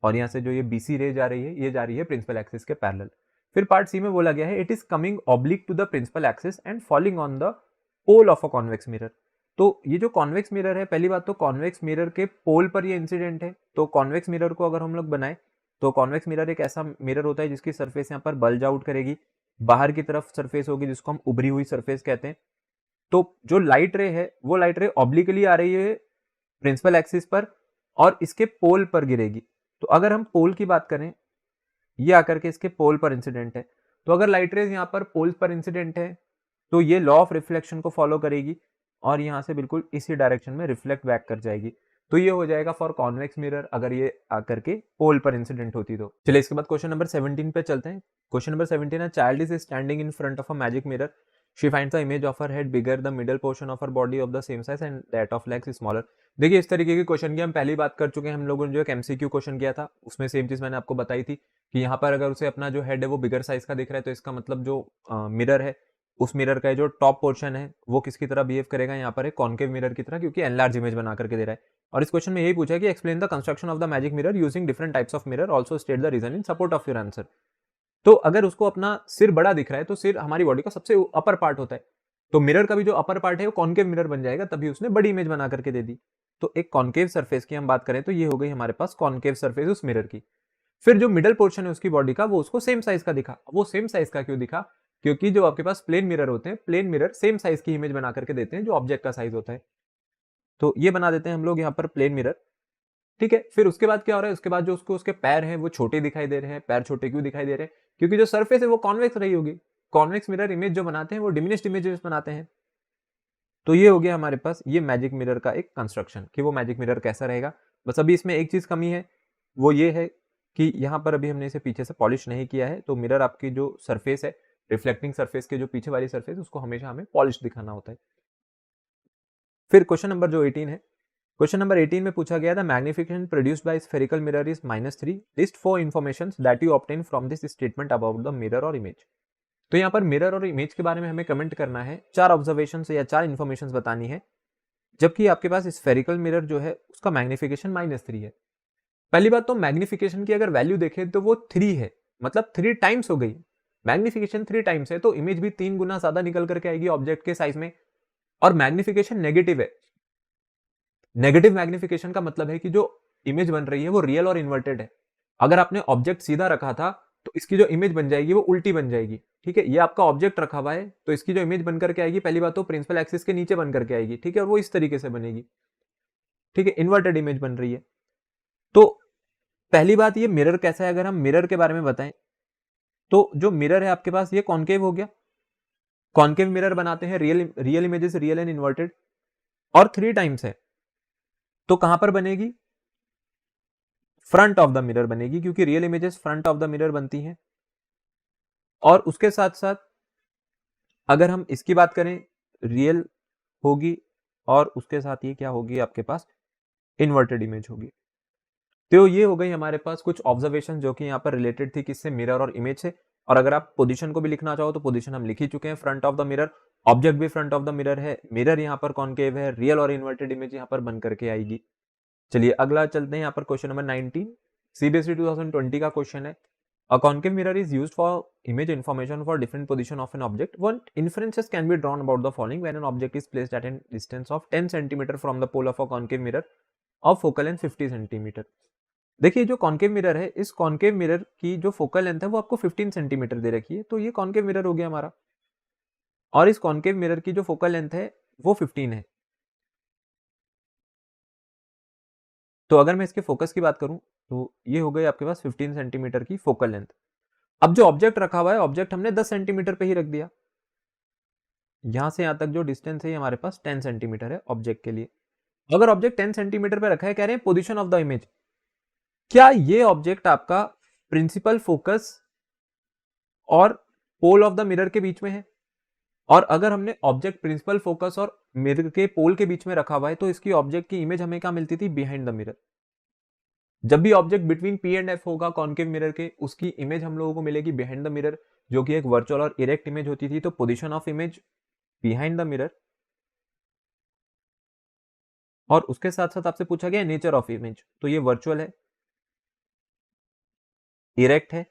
और यहाँ से जो ये बीसी रे जा रही है ये जा रही है प्रिंसिपल एक्सिस के पैरेलल। फिर पार्ट सी में बोला गया है it is coming oblique to the principal axis and falling on the pole of a convex mirror. तो ये जो कॉन्वेक्स मिरर है, पहली बात तो कॉन्वेक्स मिरर के पोल पर ये इंसिडेंट है। तो कॉन्वेक्स मिरर को अगर हम लोग बनाए तो कॉन्वेक्स मिरर एक ऐसा मिरर होता है जिसकी सरफेस यहाँ पर बल्ज आउट करेगी, बाहर की तरफ सरफेस होगी जिसको हम उभरी हुई सरफेस कहते हैं। तो जो लाइट रे है वो लाइट रे ऑब्लिकली आ रही है प्रिंसिपल एक्सिस पर और इसके पोल पर गिरेगी। तो अगर हम पोल की बात करें, ये आकर के इसके पोल पर इंसिडेंट है, तो अगर लाइट रेज यहाँ पर पोल पर इंसिडेंट है तो ये लॉ ऑफ रिफ्लेक्शन को फॉलो करेगी और यहाँ से बिल्कुल इसी डायरेक्शन में रिफ्लेक्ट बैक कर जाएगी। तो ये हो जाएगा फॉर कॉन्वेक्स मिरर अगर ये आकर के पोल पर इंसिडेंट होती तो। चलिए इसके बाद क्वेश्चन नंबर 17 पे चलते हैं। क्वेश्चन नंबर 17 है child is standing in front of a magic mirror, she finds the image of her head bigger, the middle portion of her body of the same size and that of legs smaller. देखिए इस तरीके के question की हम पहली बात कर चुके हैं, हम लोगों ने जो एक एमसीक्यू क्वेश्चन किया था उसमें सेम चीज मैंने आपको बताई थी कि यहाँ पर अगर उसे अपना जो हेड है वो बिगर साइज का दिख रहा है तो इसका मतलब जो मिरर है उस मिरर का जो टॉप पोर्शन है वो किसकी तरह बिहेव करेगा, यहाँ पर एक कॉन्केव मिरर की तरह, क्योंकि एनलार्ज इमेज बना करके दे रहा है। और इस क्वेश्चन में यही पूछा है कि explain the construction of the magic mirror using different types of mirror, also state the reason in support of your answer. तो अगर उसको अपना सिर बड़ा दिख रहा है तो सिर हमारी बॉडी का सबसे अपर पार्ट होता है, तो मिरर का भी जो अपर पार्ट है वो कॉन्केव मिरर बन जाएगा, तभी उसने बड़ी इमेज बना करके दे दी। तो एक कॉन्केव सरफेस की हम बात करें तो ये हो गई हमारे पास कॉन्केव सरफेस उस मिरर की। फिर जो मिडल पोर्शन है उसकी बॉडी का वो उसको सेम साइज का दिखा। वो सेम साइज का क्यों दिखा? क्योंकि जो आपके पास प्लेन मिरर होते हैं, प्लेन मिरर सेम साइज की इमेज बना करके देते हैं जो ऑब्जेक्ट का साइज होता है। तो ये बना देते हैं हम लोग यहाँ पर प्लेन मिरर, ठीक है। फिर उसके बाद क्या हो रहा है, उसके बाद जो उसको उसके पैर हैं वो छोटे दिखाई दे रहे हैं। पैर छोटे क्यों दिखाई दे रहे हैं? क्योंकि जो सरफेस है वो कॉन्वेक्स रही होगी। कॉन्वेक्स मिरर इमेज जो बनाते हैं वो डिमिनिश्ड इमेजेस बनाते हैं। तो ये हो गया हमारे पास ये मैजिक मिरर का एक कंस्ट्रक्शन कि वो मैजिक मिरर कैसा रहेगा। बस अभी इसमें एक चीज कमी है, वो ये है कि यहाँ पर अभी हमने इसे पीछे से पॉलिश नहीं किया है, तो मिरर आपकी जो सरफेस है, रिफ्लेक्टिंग सरफेस के जो पीछे वाली सरफेस, उसको हमेशा हमें पॉलिश दिखाना होता है। फिर क्वेश्चन नंबर जो 18 है, क्वेश्चन नंबर 18 में पूछा गया था magnification produced by spherical mirror is -3, list 4 information that you obtain from this statement about the mirror और इमेज। तो यहाँ पर मिरर और इमेज के बारे में हमें कमेंट करना है, 4 ऑब्जर्वेशन या 4 इन्फॉर्मेशन बतानी है, जबकि आपके पास स्फेरिकल मिरर जो है उसका मैग्निफिकेशन -3 है। पहली बात तो मैग्निफिकेशन की अगर वैल्यू देखें तो वो 3 है, मतलब 3 टाइम्स हो गई। मैग्निफिकेशन 3 टाइम्स है तो इमेज भी 3 गुना ज्यादा निकल करके आएगी ऑब्जेक्ट के साइज में। और मैग्निफिकेशन नेगेटिव है। नेगेटिव मैग्निफिकेशन का मतलब है कि जो इमेज बन रही है वो रियल और इन्वर्टेड है। अगर आपने ऑब्जेक्ट सीधा रखा था तो इसकी जो इमेज बन जाएगी वो उल्टी बन जाएगी, ठीक है। ये आपका ऑब्जेक्ट रखा हुआ है तो इसकी जो इमेज बन करके आएगी, पहली बात तो प्रिंसिपल एक्सिस के नीचे बन करके आएगी, ठीक है, और वो इस तरीके से बनेगी, ठीक है, इन्वर्टेड इमेज बन रही है। तो पहली बात ये मिरर कैसा है, अगर हम मिरर के बारे में बताएं तो जो मिरर है आपके पास ये कॉन्केव हो गया। कॉन्केव मिरर बनाते हैं real images real and inverted, और 3 टाइम्स है तो कहां पर बनेगी? फ्रंट ऑफ द मिरर बनेगी, क्योंकि real images front of the mirror बनती हैं। और उसके साथ साथ अगर हम इसकी बात करें, रियल होगी और उसके साथ ये क्या होगी आपके पास? इन्वर्टेड इमेज होगी। तो ये हो गई हमारे पास कुछ ऑब्जर्वेशन जो कि यहाँ पर रिलेटेड थी किससे? मिरर और इमेज से। और अगर आप पोजीशन को भी लिखना चाहो तो पोजीशन हम लिख ही चुके हैं, front of the mirror, object भी फ्रंट ऑफ द मिरर है, मिरर यहाँ पर कॉन्केव है, रियल और इन्वर्टेड इमेज यहाँ पर बन करके आएगी। चलिए अगला चलते हैं, यहाँ पर क्वेश्चन नंबर 19 सीबीएसई 2020 का क्वेश्चन है। A concave mirror is used for image information for different position of an object, what inferences can be drawn about the following when an object is placed at an distance of 10 centimetre from the pole of a concave mirror of focal length 50 centimetre. देखिए जो concave mirror है, इस concave mirror की जो focal length है वो आपको 15 centimetre दे रखी है, तो ये कॉन्केव मिरर हो गया हमारा। और इस कॉन्केव मिरर की जो फोकल लेंथ है वो 15 है। तो अगर मैं इसके फोकस की बात करूं तो ये हो गई आपके पास 15 सेंटीमीटर की फोकल लेंथ। अब जो ऑब्जेक्ट रखा हुआ है, ऑब्जेक्ट हमने 10 सेंटीमीटर पे ही रख दिया। यहां से यहां तक जो डिस्टेंस है हमारे पास 10 सेंटीमीटर है ऑब्जेक्ट के लिए। अगर ऑब्जेक्ट 10 सेंटीमीटर पे रखा है, कह रहे हैं पोजीशन ऑफ द इमेज, क्या ये ऑब्जेक्ट आपका प्रिंसिपल फोकस और पोल ऑफ द मिरर के बीच में है? और अगर हमने ऑब्जेक्ट प्रिंसिपल फोकस और मिरर के पोल के बीच में रखा हुआ है तो इसकी ऑब्जेक्ट की इमेज हमें क्या मिलती थी? Behind the mirror. जब भी object between P and F होगा कॉन्केव मिरर के, उसकी इमेज हम लोगों को मिलेगी बिहाइंड द मिरर, जो कि एक वर्चुअल और इरेक्ट इमेज होती थी। तो position of image behind the mirror. और उसके साथ साथ आपसे पूछा गया नेचर ऑफ इमेज, तो ये वर्चुअल है, इरेक्ट है।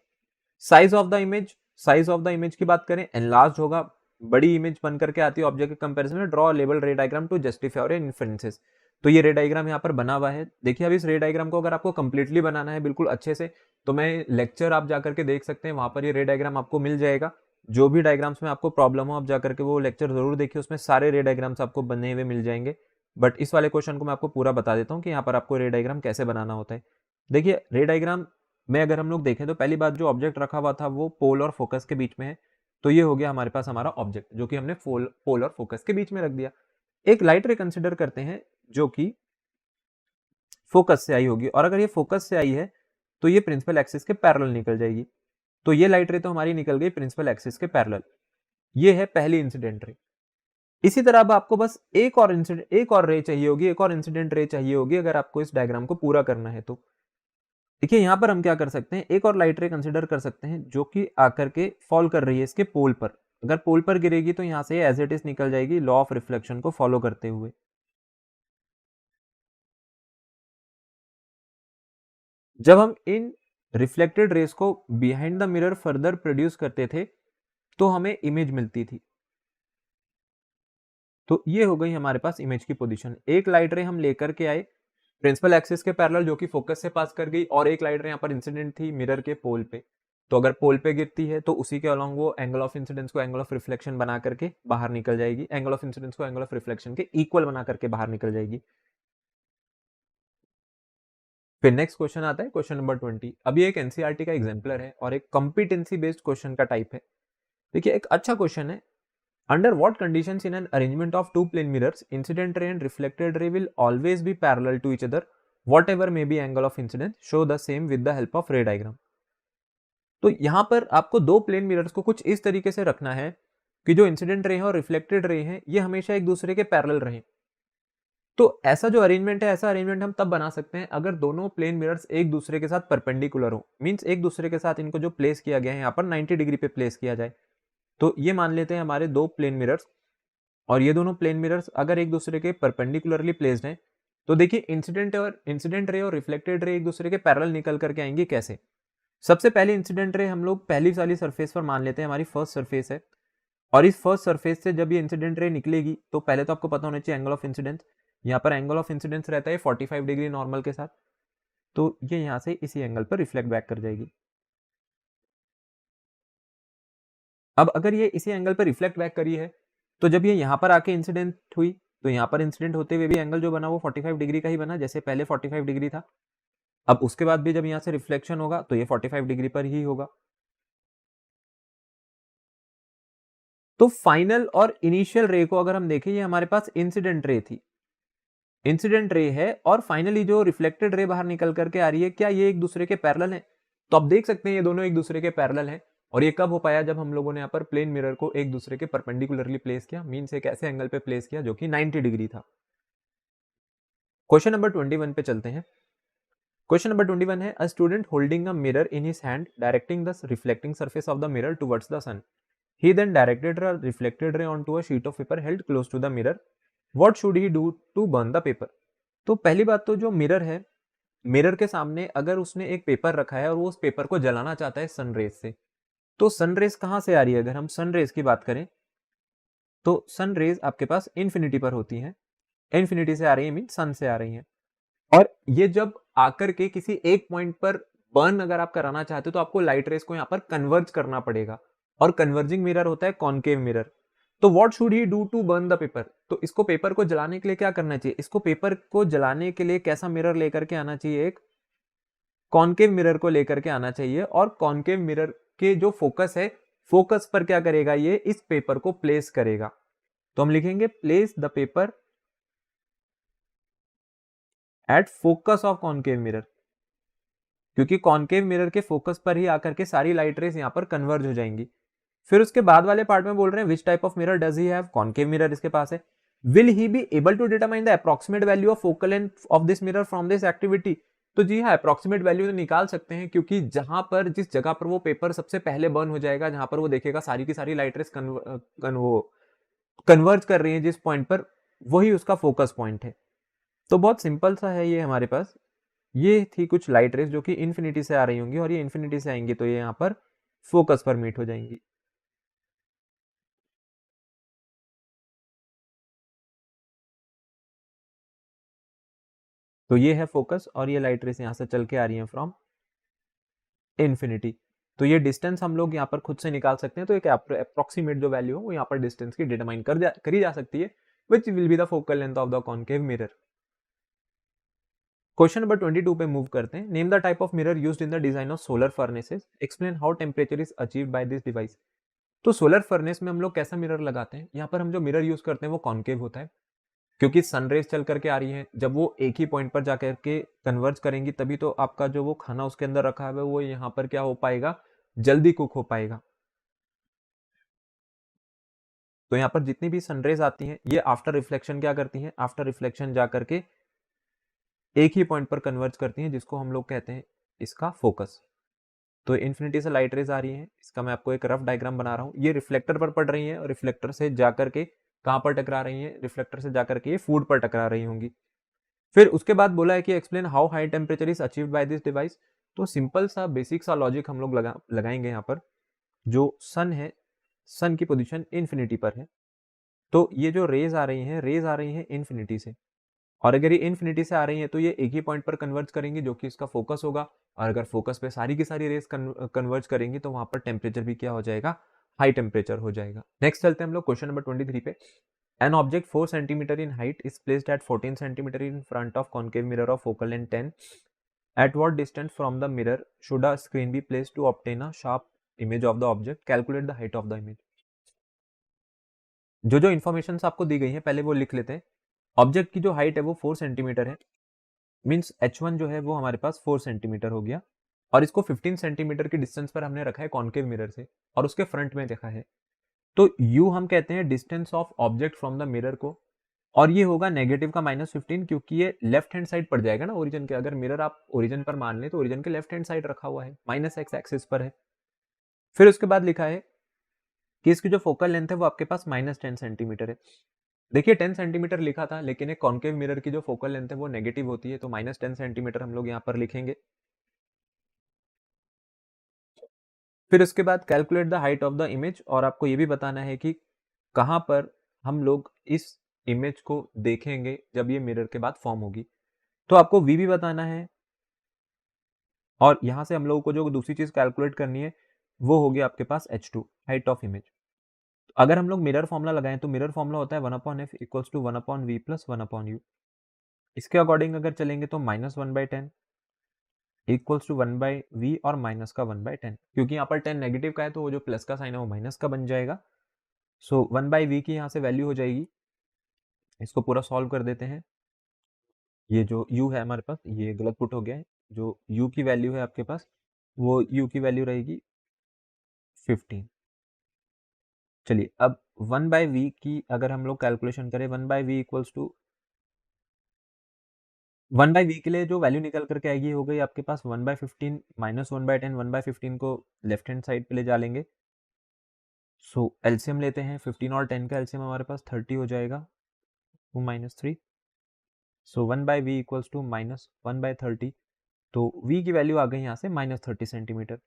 Size of the image, size of the image की बात करें, एनलार्ज होगा, बड़ी इमेज बन करके आती है ऑब्जेक्ट के कंपैरिजन में। Draw label ray diagram to justify our inferences. तो ये रे डायग्राम यहाँ पर बना हुआ है। देखिए अब इस रे डायग्राम को अगर आपको कंप्लीटली बनाना है बिल्कुल अच्छे से, तो मैं लेक्चर आप जाकर के देख सकते हैं, वहां पर ये रे डायग्राम आपको मिल जाएगा। जो भी डायग्राम्स में आपको प्रॉब्लम हो आप जाकर के वो लेक्चर जरूर देखिए, उसमें सारे रे डायग्राम्स आपको बने हुए मिल जाएंगे। बट इस वाले क्वेश्चन को मैं आपको पूरा बता देता हूँ कि यहाँ पर आपको रे डायग्राम कैसे बनाना होता है। देखिए रे डायग्राम में अगर हम लोग देखें तो पहली बात, जो ऑब्जेक्ट रखा हुआ था वो पोल और फोकस के बीच में है। तो ये हो गया हमारे पास हमारा ऑब्जेक्ट, जो कि हमने पोल और फोकस के बीच में रख दिया। एक लाइट रे कंसिडर करते हैं जो कि फोकस से आई होगी, और अगर ये फोकस से आई है तो ये प्रिंसिपल एक्सिस के पैरेलल निकल जाएगी। तो ये लाइट रे तो हमारी निकल गई प्रिंसिपल एक्सिस के पैरेलल। ये है पहली इंसिडेंट रे। इसी तरह अब आपको बस एक और रे चाहिए होगी, एक और इंसिडेंट रे चाहिए होगी अगर आपको इस डायग्राम को पूरा करना है। तो देखिए यहां पर हम क्या कर सकते हैं, एक और लाइट रे कंसिडर कर सकते हैं जो कि आकर के फॉल कर रही है इसके पोल पर। अगर पोल पर गिरेगी तो यहां से एज इट इज निकल जाएगी, लॉ ऑफ रिफ्लेक्शन को फॉलो करते हुए। जब हम इन रिफ्लेक्टेड रेस को behind the mirror further produce करते थे तो हमें इमेज मिलती थी। तो ये हो गई हमारे पास इमेज की पोजीशन। एक लाइट रे हम लेकर के आए प्रिंसिपल एक्सिस के पैरेलल जो कि फोकस से पास कर गई, और एक लाइट रे यहाँ पर इंसिडेंट थी मिरर के पोल पे। तो अगर पोल पे गिरती है तो उसी के अलॉन्ग वो एंगल ऑफ इंसिडेंस को एंगल ऑफ रिफ्लेक्शन बना करके बाहर निकल जाएगी, एंगल ऑफ इंसिडेंस को एंगल ऑफ रिफ्लेक्शन के इक्वल बना करके बाहर निकल जाएगी। फिर नेक्स्ट क्वेश्चन आता है क्वेश्चन नंबर 20। अब ये एक एनसीईआरटी का एग्जाम्पलर है और एक कॉम्पिटेंसी बेस्ड क्वेश्चन का टाइप है। देखिए एक अच्छा क्वेश्चन है। Under what conditions in an arrangement of two plane mirrors, incident ray and reflected ray will always be parallel to each other, whatever may be angle of incidence? Show the same with the help of ray diagram. तो यहां पर आपको दो plane mirrors को कुछ इस तरीके से रखना है कि जो इंसिडेंट रे है और रिफ्लेक्टेड रे है ये हमेशा एक दूसरे के पैरेलल रहें। तो ऐसा जो अरेंजमेंट है, ऐसा अरेंजमेंट हम तब बना सकते हैं अगर दोनों प्लेन मिरर्स एक दूसरे के साथ परपेंडिकुलर हो। मींस एक दूसरे के साथ इनको जो प्लेस किया गया है यहाँ पर 90 डिग्री पे प्लेस किया जाए। तो ये मान लेते हैं हमारे दो प्लेन मिरर्स, और ये दोनों प्लेन मिरर्स अगर एक दूसरे के परपेंडिकुलरली प्लेस्ड हैं तो देखिए इंसिडेंट रे और रिफ्लेक्टेड रे एक दूसरे के पैरेलल निकल करके आएंगे कैसे। सबसे पहले इंसिडेंट रे हम लोग पहली वाली सरफेस पर मान लेते हैं हमारी फर्स्ट सरफेस है, और इस फर्स्ट सरफेस से जब ये इंसिडेंट रे निकलेगी तो पहले तो आपको पता होना चाहिए एंगल ऑफ इंसिडेंस। यहाँ पर एंगल ऑफ इंसिडेंस रहता है 45 डिग्री नॉर्मल के साथ, तो ये यहाँ से इसी एंगल पर रिफ्लेक्ट बैक कर जाएगी। अब अगर ये इसी एंगल पर रिफ्लेक्ट बैक करी है तो जब ये यहाँ पर आके इंसिडेंट हुई तो यहाँ पर इंसिडेंट होते हुए भी एंगल जो बना वो 45 डिग्री का ही बना, जैसे पहले 45 डिग्री था। अब उसके बाद भी जब यहाँ से रिफ्लेक्शन होगा तो ये 45 डिग्री पर ही होगा। तो फाइनल और इनिशियल रे को अगर हम देखें, ये हमारे पास इंसिडेंट रे थी, इंसिडेंट रे है, और फाइनली जो रिफ्लेक्टेड रे बाहर निकल करके आ रही है, क्या ये एक दूसरे के पैरेलल है? तो आप देख सकते हैं ये दोनों एक दूसरे के पैरेलल हैं। और ये कब हो पाया? जब हम लोगों ने यहाँ पर प्लेन मिरर को एक दूसरे के परपेंडिकुलरली प्लेस किया, मींस एक ऐसे एंगल पे प्लेस किया जो कि 90 डिग्री था। क्वेश्चन नंबर 21 पे चलते हैं। क्वेश्चन नंबर 21 है, a student holding a mirror in his hand directing the reflecting surface of the mirror towards the sun, he then directed a reflected ray onto a sheet of paper held close to the mirror. What should he do to burn the paper? तो पहली बात तो जो mirror है, mirror के सामने अगर उसने एक पेपर रखा है और वो उस पेपर को जलाना चाहता है सनरेज से, तो सनरेज कहां से आ रही है? अगर हम सनरेज की बात करें तो सनरेज आपके पास इंफिनिटी पर होती हैं, इंफिनिटी से आ रही है, मीन सन से आ रही है। और ये जब आकर के किसी एक पॉइंट पर बर्न अगर आप कराना चाहते हो तो आपको लाइट रेस को यहाँ पर कन्वर्ज करना पड़ेगा, और कन्वर्जिंग मिरर होता है कॉनकेव मिरर। तो what should he do to burn the paper, तो इसको पेपर को जलाने के लिए क्या करना चाहिए, इसको पेपर को जलाने के लिए कैसा मिरर लेकर के आना चाहिए, एक कॉनकेव मिरर को लेकर के आना चाहिए, और कॉनकेव मिरर के जो फोकस है, फोकस पर क्या करेगा, ये इस पेपर को प्लेस करेगा। तो हम लिखेंगे place the paper at focus of concave mirror, क्योंकि कॉनकेव मिरर के फोकस पर ही आकर के सारी लाइट रेस यहां पर कन्वर्ज हो जाएंगी। फिर उसके बाद वाले पार्ट में बोल रहे हैं which type of mirror does he have, concave mirror इसके पास है। Will he be able to determine the approximate value of focal length of this mirror from this activity, तो जी हाँ, अप्रोक्सीमेट वैल्यू तो निकाल सकते हैं, क्योंकि जहां पर जिस जगह पर वो पेपर सबसे पहले बर्न हो जाएगा, जहां पर वो देखेगा सारी की सारी लाइट रेस कन्वर्ज कर रही है जिस पॉइंट पर, वही उसका फोकस पॉइंट है। तो बहुत सिंपल सा है ये हमारे पास। ये थी कुछ लाइट रेस जो कि इन्फिनिटी से आ रही होंगी, और ये इन्फिनिटी से आएंगी तो ये यहाँ पर फोकस पर मीट हो जाएंगी। तो ये है फोकस, और ये लाइट रेस यहाँ से चल के आ रही है फ्रॉम इन्फिनिटी। तो ये डिस्टेंस हम लोग यहाँ पर खुद से निकाल सकते हैं, तो एक अप्रोक्सीमेट जो वैल्यू है वो यहाँ पर डिस्टेंस की डिटरमाइन करी जा सकती है, which will be the focal length of the concave mirror. Question number 22 पे मूव करते हैं। Name the type of mirror used in the design of solar furnaces, explain how temperature is achieved by this device. तो solar furnace में हम लोग कैसा mirror लगाते हैं, यहाँ पर हम जो मिरर यूज करते हैं वो कॉनकेव होता है, क्योंकि सनरेज चल करके आ रही है, जब वो एक ही पॉइंट पर जाकर के कन्वर्ज करेंगी तभी तो आपका जो वो खाना उसके अंदर रखा है वो यहाँ पर क्या हो पाएगा, जल्दी कुक हो पाएगा। तो यहाँ पर जितनी भी सनरेज आती हैं ये आफ्टर रिफ्लेक्शन क्या करती हैं, आफ्टर रिफ्लेक्शन जा करके एक ही पॉइंट पर कन्वर्ज करती हैं, जिसको हम लोग कहते हैं इसका फोकस। तो इन्फिनिटी से लाइट रेज आ रही है, इसका मैं आपको एक रफ डायग्राम बना रहा हूँ। ये रिफ्लेक्टर पर पड़ रही है, और रिफ्लेक्टर से जाकर के कहाँ पर टकरा रही है, रिफ्लेक्टर से जाकर के ये फूड पर टकरा रही होंगी। फिर उसके बाद बोला है कि explain how high temperature is achieved by this device. तो सिंपल सा बेसिक सा लॉजिक हम लोग लगाएंगे यहाँ पर। जो सन है, सन की पोजीशन इन्फिनिटी पर है, तो ये जो रेज आ रही हैं, रेज आ रही हैं इन्फिनिटी से, और अगर ये इन्फिनिटी से आ रही है तो ये एक ही पॉइंट पर कन्वर्ज करेंगी जो कि इसका फोकस होगा, और अगर फोकस पे सारी की सारी रेस कन्वर्ज करेंगी तो वहां पर टेम्परेचर भी क्या हो जाएगा, हाई टेम्परेचर हो जाएगा। नेक्स्ट चलते हैं हम लोग क्वेश्चन नंबर 23 पे। An object 4 centimetre in height is placed at 14 centimetre in front of concave mirror of focal length 10, at what distance from the mirror should a screen be placed to obtain a sharp image of the object, calculate the height of the image. जो जो information आपको दी गई है पहले वो लिख लेते हैं। ऑब्जेक्ट की जो हाइट है वो 4 सेंटीमीटर है, मीन्स H1 जो है वो हमारे पास 4 सेंटीमीटर हो गया, और इसको 15 सेंटीमीटर की डिस्टेंस पर हमने रखा है कॉनकेव मिरर से, और उसके फ्रंट में देखा है। तो U हम कहते हैं distance of object from the mirror को, और ये होगा नेगेटिव का -15, क्योंकि ये लेफ्ट हैंड साइड पड़ जाएगा ना ओरिजिन के। अगर मिरर आप ओरिजिन पर मान लें तो ओरिजिन के लेफ्ट हैंड साइड रखा हुआ है, -x एक्सिस पर है। फिर उसके बाद लिखा है कि इसकी जो फोकल लेंथ है वो आपके पास -10 सेंटीमीटर है। देखिए 10 सेंटीमीटर लिखा था, लेकिन एक कॉनकेव मिरर की जो फोकल लेंथ है वो नेगेटिव होती है, तो -10 सेंटीमीटर हम लोग यहाँ पर लिखेंगे। फिर उसके बाद calculate the height of the image, और आपको ये भी बताना है कि कहाँ पर हम लोग इस इमेज को देखेंगे जब ये मिरर के बाद फॉर्म होगी। तो आपको वी भी बताना है, और यहाँ से हम लोगों को जो दूसरी चीज कैलकुलेट करनी है वो होगी आपके पास H2, हाइट ऑफ इमेज। अगर हम लोग मिरर फॉर्मूला लगाएं तो मिरर फॉर्मूला होता है 1/f equals to 1/v plus 1/u। इसके अकॉर्डिंग अगर चलेंगे तो -1/10 इक्वल्स टू 1/v, और माइनस का 1/10, क्योंकि यहाँ पर 10 नेगेटिव का है तो वो जो प्लस का साइन है वो माइनस का बन जाएगा। सो 1/v की यहाँ से वैल्यू हो जाएगी, इसको पूरा सॉल्व कर देते हैं। ये जो u है हमारे पास ये गलत पुट हो गया है, जो u की वैल्यू है आपके पास वो u की वैल्यू रहेगी 15। चलिए अब 1/v की अगर हम लोग कैलकुलेशन करें, 1/v इक्वल्स टू 1/v के लिए जो वैल्यू निकल करके आएगी हो गई आपके पास 1/15 -1/10। 1/15 को लेफ्ट हैंड साइड पे ले जा लेंगे, सो एलसीएम लेते हैं। 15 और 10 का एलसीएम हमारे पास 30 हो जाएगा, 2 - 3, सो 1/v इक्वल्स टू -1/30। तो v की वैल्यू आ गई यहाँ से -30 सेंटीमीटर।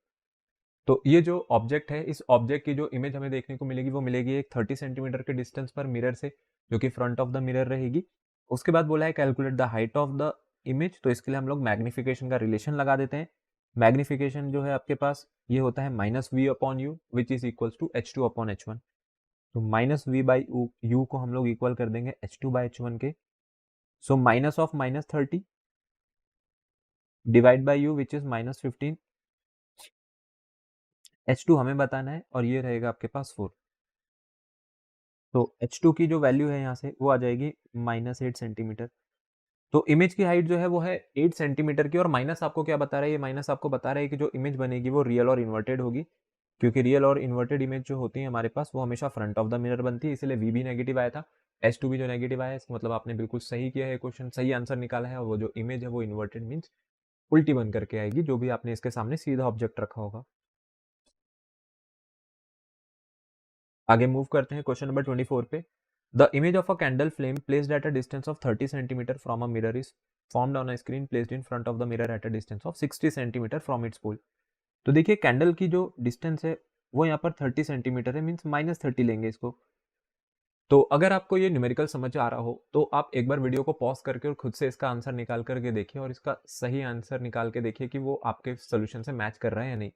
तो ये जो ऑब्जेक्ट है, इस ऑब्जेक्ट की जो इमेज हमें देखने को मिलेगी वो मिलेगी एक 30 सेंटीमीटर के डिस्टेंस पर मिरर से, जो कि फ्रंट ऑफ द मिरर रहेगी। उसके बाद बोला है calculate the height of the image, तो इसके लिए हम लोग मैग्निफिकेशन का रिलेशन लगा देते हैं। मैग्निफिकेशन जो है आपके पास ये होता है -v/u which is equals to H2/H1। तो माइनस वी बाई यू को हम लोग इक्वल कर देंगे H2/H1 के। So minus of -30 divide by you which is -15। H2 हमें बताना है और ये रहेगा आपके पास 4। तो H2 की जो वैल्यू है यहाँ से वो आ जाएगी -8 सेंटीमीटर। तो इमेज की हाइट जो है वो है 8 सेंटीमीटर की, और माइनस आपको क्या बता रहा है, ये माइनस आपको बता रहा है कि जो इमेज बनेगी वो रियल और इन्वर्टेड होगी, क्योंकि रियल और इन्वर्टेड इमेज जो होती है हमारे पास वो हमेशा फ्रंट ऑफ द मिरर बनती है, इसलिए वी भी नेगेटिव आया था, H2 भी जो नेगेटिव आया है, इसका मतलब आपने बिल्कुल सही किया है, क्वेश्चन सही आंसर निकाला है, और वो जो इमेज है वो इन्वर्टेड मीन्स उल्टी बन करके आएगी, जो भी आपने इसके सामने सीधा ऑब्जेक्ट रखा होगा। आगे मूव करते हैं क्वेश्चन नंबर 24 पे। The image of a candle flame placed at a distance of 30 centimetre from a mirror is formed on a screen placed in front of the mirror at a distance of 60 centimetre from its pole. तो देखिए candle की जो distance है वो यहाँ पर 30 centimetre है, means -30 लेंगे इसको। तो अगर आपको ये न्यूमेरिकल समझ आ रहा हो तो आप एक बार वीडियो को पॉज करके और खुद से इसका आंसर निकाल करके देखिए, और इसका सही आंसर निकाल के देखिए कि वो आपके सोल्यूशन से मैच कर रहा है या नहीं।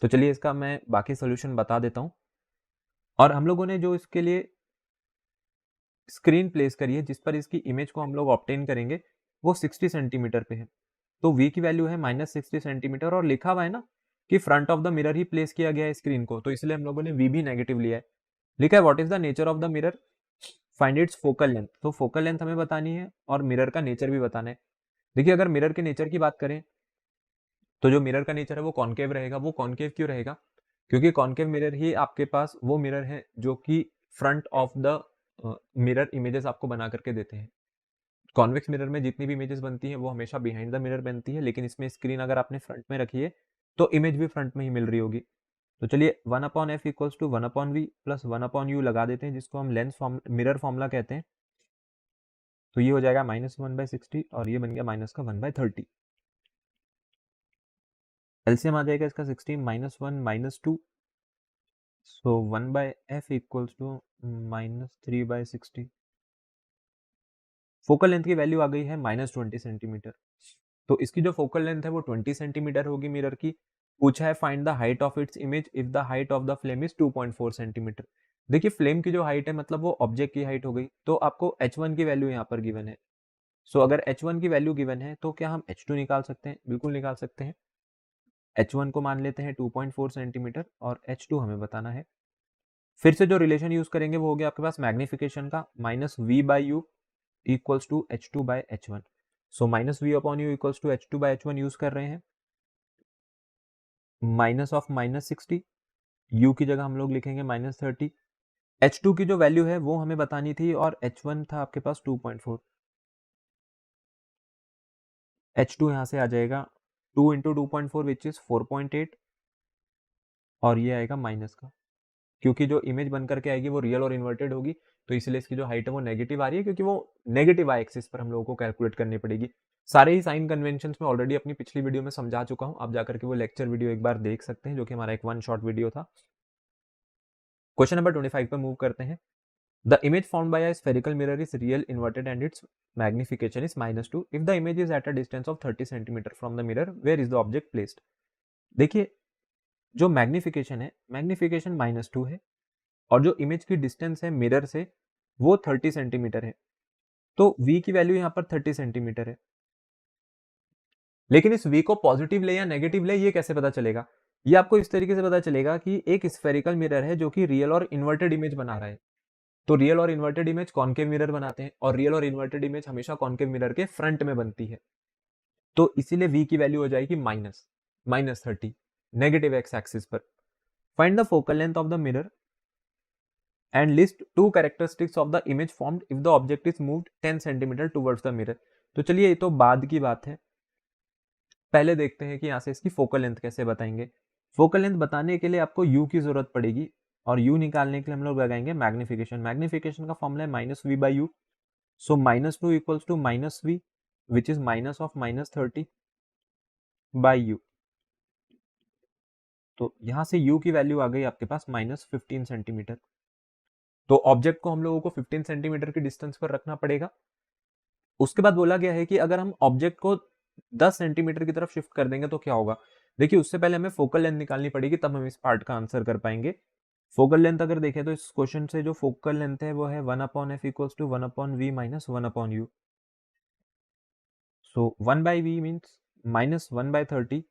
तो चलिए इसका मैं बाकी सोल्यूशन बता देता हूँ। और हम लोगों ने जो इसके लिए स्क्रीन प्लेस करी है जिस पर इसकी इमेज को हम लोग ऑब्टेन करेंगे वो 60 सेंटीमीटर पे है। तो v की वैल्यू है -60 सेंटीमीटर, और लिखा हुआ है ना कि front of the mirror he place किया गया है स्क्रीन को, तो इसलिए हम लोगों ने v भी नेगेटिव लिया है। लिखा है what is the nature of the mirror, find its focal length. तो फोकल लेंथ हमें बतानी है और मिरर का नेचर भी बताना है। देखिए अगर मिरर के नेचर की बात करें तो जो मिरर का नेचर है वो कॉनकेव रहेगा। वो कॉनकेव क्यों रहेगा, क्योंकि कॉनकेव मिरर ही आपके पास वो मिरर है जो कि front of the mirror images आपको बना करके देते हैं। कॉन्वेक्स मिरर में जितनी भी इमेजेस बनती हैं वो हमेशा बिहाइंड द मिरर बनती है, लेकिन इसमें स्क्रीन अगर आपने फ्रंट में रखी है तो इमेज भी फ्रंट में ही मिल रही होगी। तो चलिए 1/f equals to 1/v plus 1/u लगा देते हैं, जिसको हम लेंस मिरर फॉर्मूला कहते हैं। तो ये हो जाएगा -1/60 और ये बन गया माइनस का 1/30। एलसीएम आ जाएगा इसका 60 -1 -2, so 1/f equals to -3/60। Focal length की वैल्यू आ गई है -20 सेंटीमीटर। तो इसकी जो फोकल लेंथ है वो 20 सेंटीमीटर होगी मिरर की। पूछा है find the height of its image if the height of the flame is 2.4 centimetre. देखिए फ्लेम की जो हाइट है मतलब वो ऑब्जेक्ट की हाइट हो गई, तो आपको h1 की वैल्यू यहाँ पर गिवन है। सो अगर h1 की वैल्यू गिवन है तो क्या हम h2 निकाल सकते हैं, बिल्कुल निकाल सकते हैं। h1 को मान लेते हैं 2.4 सेंटीमीटर और h2 हमें बताना है। फिर से जो रिलेशन यूज करेंगे वो हो गया आपके पास मैग्निफिकेशन का, -v/u equals to h2/h1। So -v/u equals to h2/h1 use कर रहे हैं। माइनस ऑफ -60, u की जगह हम लोग लिखेंगे -30। h2 की जो वैल्यू है वो हमें बतानी थी और h1 था आपके पास 2.4। h2 यहाँ से आ जाएगा 2 इंटू 2.4 विच इज 4.8, और ये आएगा माइनस का, क्योंकि जो इमेज बन करके आएगी वो रियल और इन्वर्टेड होगी, तो इसलिए इसकी जो हाइट है वो नेगेटिव आ रही है, क्योंकि वो नेगेटिव वाई एक्सिस पर हम लोगों को कैलकुलेट करनी पड़ेगी। सारे ही साइन कन्वेंशन में ऑलरेडी अपनी पिछली वीडियो में समझा चुका हूँ, आप जाकर के वो लेक्चर वीडियो एक बार देख सकते हैं, जो कि हमारा एक 1 शॉर्ट वीडियो था। क्वेश्चन नंबर 25 पे मूव करते हैं। The image found by a spherical mirror is real inverted and its magnification is -2 if the image is at a distance of 30 centimetre from the mirror where is the object placed. देखिए जो magnification है, magnification -2 है, और जो image की distance है mirror से वो 30 सेंटीमीटर है। तो v की वैल्यू यहाँ पर 30 सेंटीमीटर है, लेकिन इस v को पॉजिटिव ले या नेगेटिव ले ये कैसे पता चलेगा? ये आपको इस तरीके से पता चलेगा कि एक स्फेरिकल मिरर है जो कि रियल और इन्वर्टेड इमेज बना रहा है। तो रियल और इन्वर्टेड इमेज कॉनकेव मिरर बनाते हैं, और रियल और इन्वर्टेड इमेज हमेशा कॉनकेव मिरर के फ्रंट में बनती है। तो इसीलिए v की वैल्यू हो जाएगी -30 नेगेटिव एक्स एक्सिस पर। Find the focal length of the mirror and list two characteristics of the image formed if the object is moved 10 cm towards the mirror। तो चलिए ये तो बाद की बात है, पहले देखते हैं कि यहाँ से इसकी फोकल लेंथ कैसे बताएंगे। फोकल लेंथ बताने के लिए आपको u की जरूरत पड़ेगी, और u निकालने के लिए हम लोग लगाएंगे मैग्निफिकेशन। मैग्निफिकेशन का फॉर्मूला है -v/u, so -2 equals to -v which is minus of -30/u। तो यहाँ से u की वैल्यू आ गई आपके पास -15 सेंटीमीटर। तो ऑब्जेक्ट को हम लोगों को 15 सेंटीमीटर की डिस्टेंस पर रखना पड़ेगा। उसके बाद बोला गया है कि अगर हम ऑब्जेक्ट को 10 सेंटीमीटर की तरफ शिफ्ट कर देंगे तो क्या होगा। देखिए उससे पहले हमें फोकल लेंथ निकालनी पड़ेगी, तब हम इस पार्ट का आंसर कर पाएंगे। फोकल लेंथ अगर देखें तो इस क्वेश्चन से जो फोकल लेंथ है वो है 1/f equals to 1/v minus 1/u। So 1/v means -1/30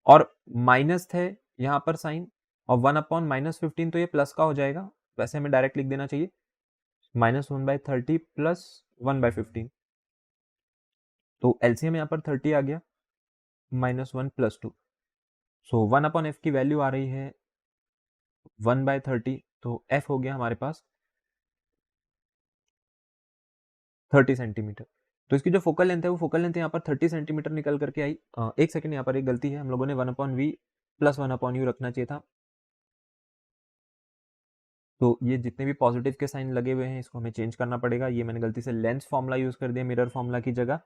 और माइनस थे यहाँ पर साइन और 1/-15 तो ये प्लस का हो जाएगा, वैसे हमें डायरेक्ट लिख देना चाहिए -1/30 प्लस 1/15। तो एलसीएम यहाँ पर 30 आ गया, -1 + 2। सो 1/f की वैल्यू आ रही है 1/30, तो f हो गया हमारे पास 30 सेंटीमीटर। तो इसकी जो फोकल लेंथ है वो फोकल लेंथ यहाँ पर 30 सेंटीमीटर निकल करके आई। एक सेकंड, यहाँ पर एक गलती है, हम लोगों ने 1/v प्लस 1/u रखना चाहिए था। तो ये जितने भी पॉजिटिव के साइन लगे हुए हैं इसको हमें चेंज करना पड़ेगा। ये मैंने गलती से लेंस फॉर्मूला यूज कर दिया मिरर फॉर्मूला की जगह।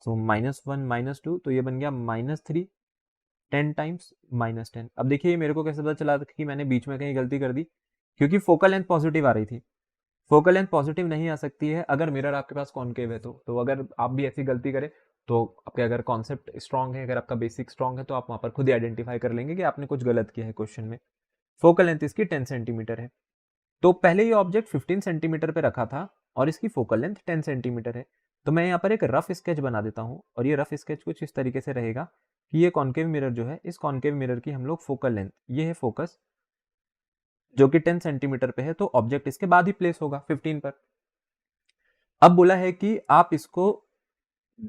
सो -1 - 2, तो ये बन गया -3 10 टाइम्स -10। अब देखिए मेरे को कैसे पता चला कि मैंने बीच में कहीं गलती कर दी, क्योंकि फोकल लेंथ पॉजिटिव आ रही थी। फोकल लेंथ पॉजिटिव नहीं आ सकती है अगर मिरर आपके पास कॉनकेव है। तो अगर आप भी ऐसी गलती करें तो आपके अगर कॉन्सेप्ट स्ट्रांग है, अगर आपका बेसिक स्ट्रांग है, तो आप वहां पर खुद ही आइडेंटिफाई कर लेंगे कि आपने कुछ गलत किया है क्वेश्चन में। फोकल लेंथ इसकी 10 सेंटीमीटर है। तो पहले ये ऑब्जेक्ट 15 सेंटीमीटर पे रखा था और इसकी फोकल लेंथ 10 सेंटीमीटर है। तो मैं यहाँ पर एक रफ स्केच बना देता हूँ और ये रफ स्केच कुछ इस तरीके से रहेगा कि ये कॉनकेव मिरर जो है, इस कॉनकेव मिरर की हम लोग फोकल लेंथ, ये है फोकस जो कि 10 सेंटीमीटर पे है, तो ऑब्जेक्ट इसके बाद ही प्लेस होगा 15 पर। अब बोला है कि आप इसको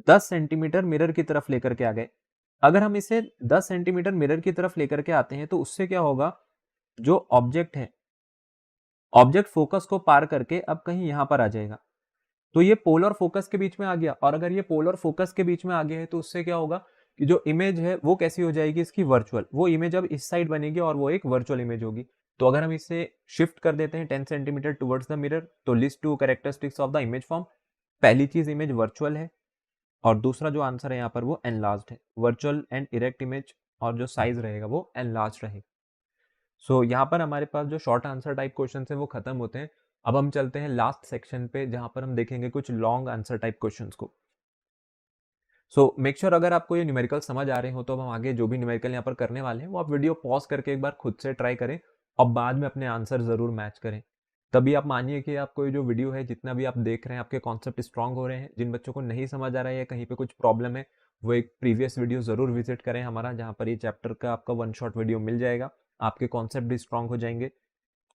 10 सेंटीमीटर मिरर की तरफ लेकर के आ गए। अगर हम इसे 10 सेंटीमीटर मिरर की तरफ लेकर के आते हैं तो उससे क्या होगा, जो ऑब्जेक्ट है, ऑब्जेक्ट फोकस को पार करके अब कहीं यहां पर आ जाएगा। तो ये पोल और फोकस के बीच में आ गया, और अगर ये पोल और फोकस के बीच में आ गया है तो उससे क्या होगा कि जो इमेज है वो कैसी हो जाएगी, इसकी वर्चुअल। वो इमेज अब इस साइड बनेगी और वो एक वर्चुअल इमेज होगी। तो अगर हम इसे शिफ्ट कर देते हैं 10 सेंटीमीटर टुवर्ड्स द मिरर, तो list to characteristics of the image form. पहली चीज इमेज वर्चुअल है, और दूसरा जो आंसर है यहाँ पर वो एनलार्ज्ड है। वर्चुअल एंड इरेक्ट इमेज, और जो साइज रहेगा वो एनलार्ज्ड रहेगा। सो यहाँ पर हमारे पास जो शॉर्ट आंसर टाइप क्वेश्चन है वो खत्म होते हैं। अब हम चलते हैं लास्ट सेक्शन पे, जहां पर हम देखेंगे कुछ लॉन्ग आंसर टाइप क्वेश्चंस को। सो मेक श्योर अगर आपको ये न्यूमेरिकल समझ आ रहे हो तो हम आगे जो भी न्यूमेरिकल यहाँ पर करने वाले हैं वो आप वीडियो पॉज करके एक बार खुद से ट्राई करें और बाद में अपने आंसर जरूर मैच करें। तभी आप मानिए कि आपको ये जो वीडियो है, जितना भी आप देख रहे हैं, आपके कॉन्सेप्ट स्ट्रांग हो रहे हैं। जिन बच्चों को नहीं समझ आ रहा है या कहीं पे कुछ प्रॉब्लम है, वो एक प्रीवियस वीडियो जरूर विजिट करें हमारा, जहाँ पर ये चैप्टर का आपका वन शॉट वीडियो मिल जाएगा। आपके कॉन्सेप्ट भी स्ट्रांग हो जाएंगे।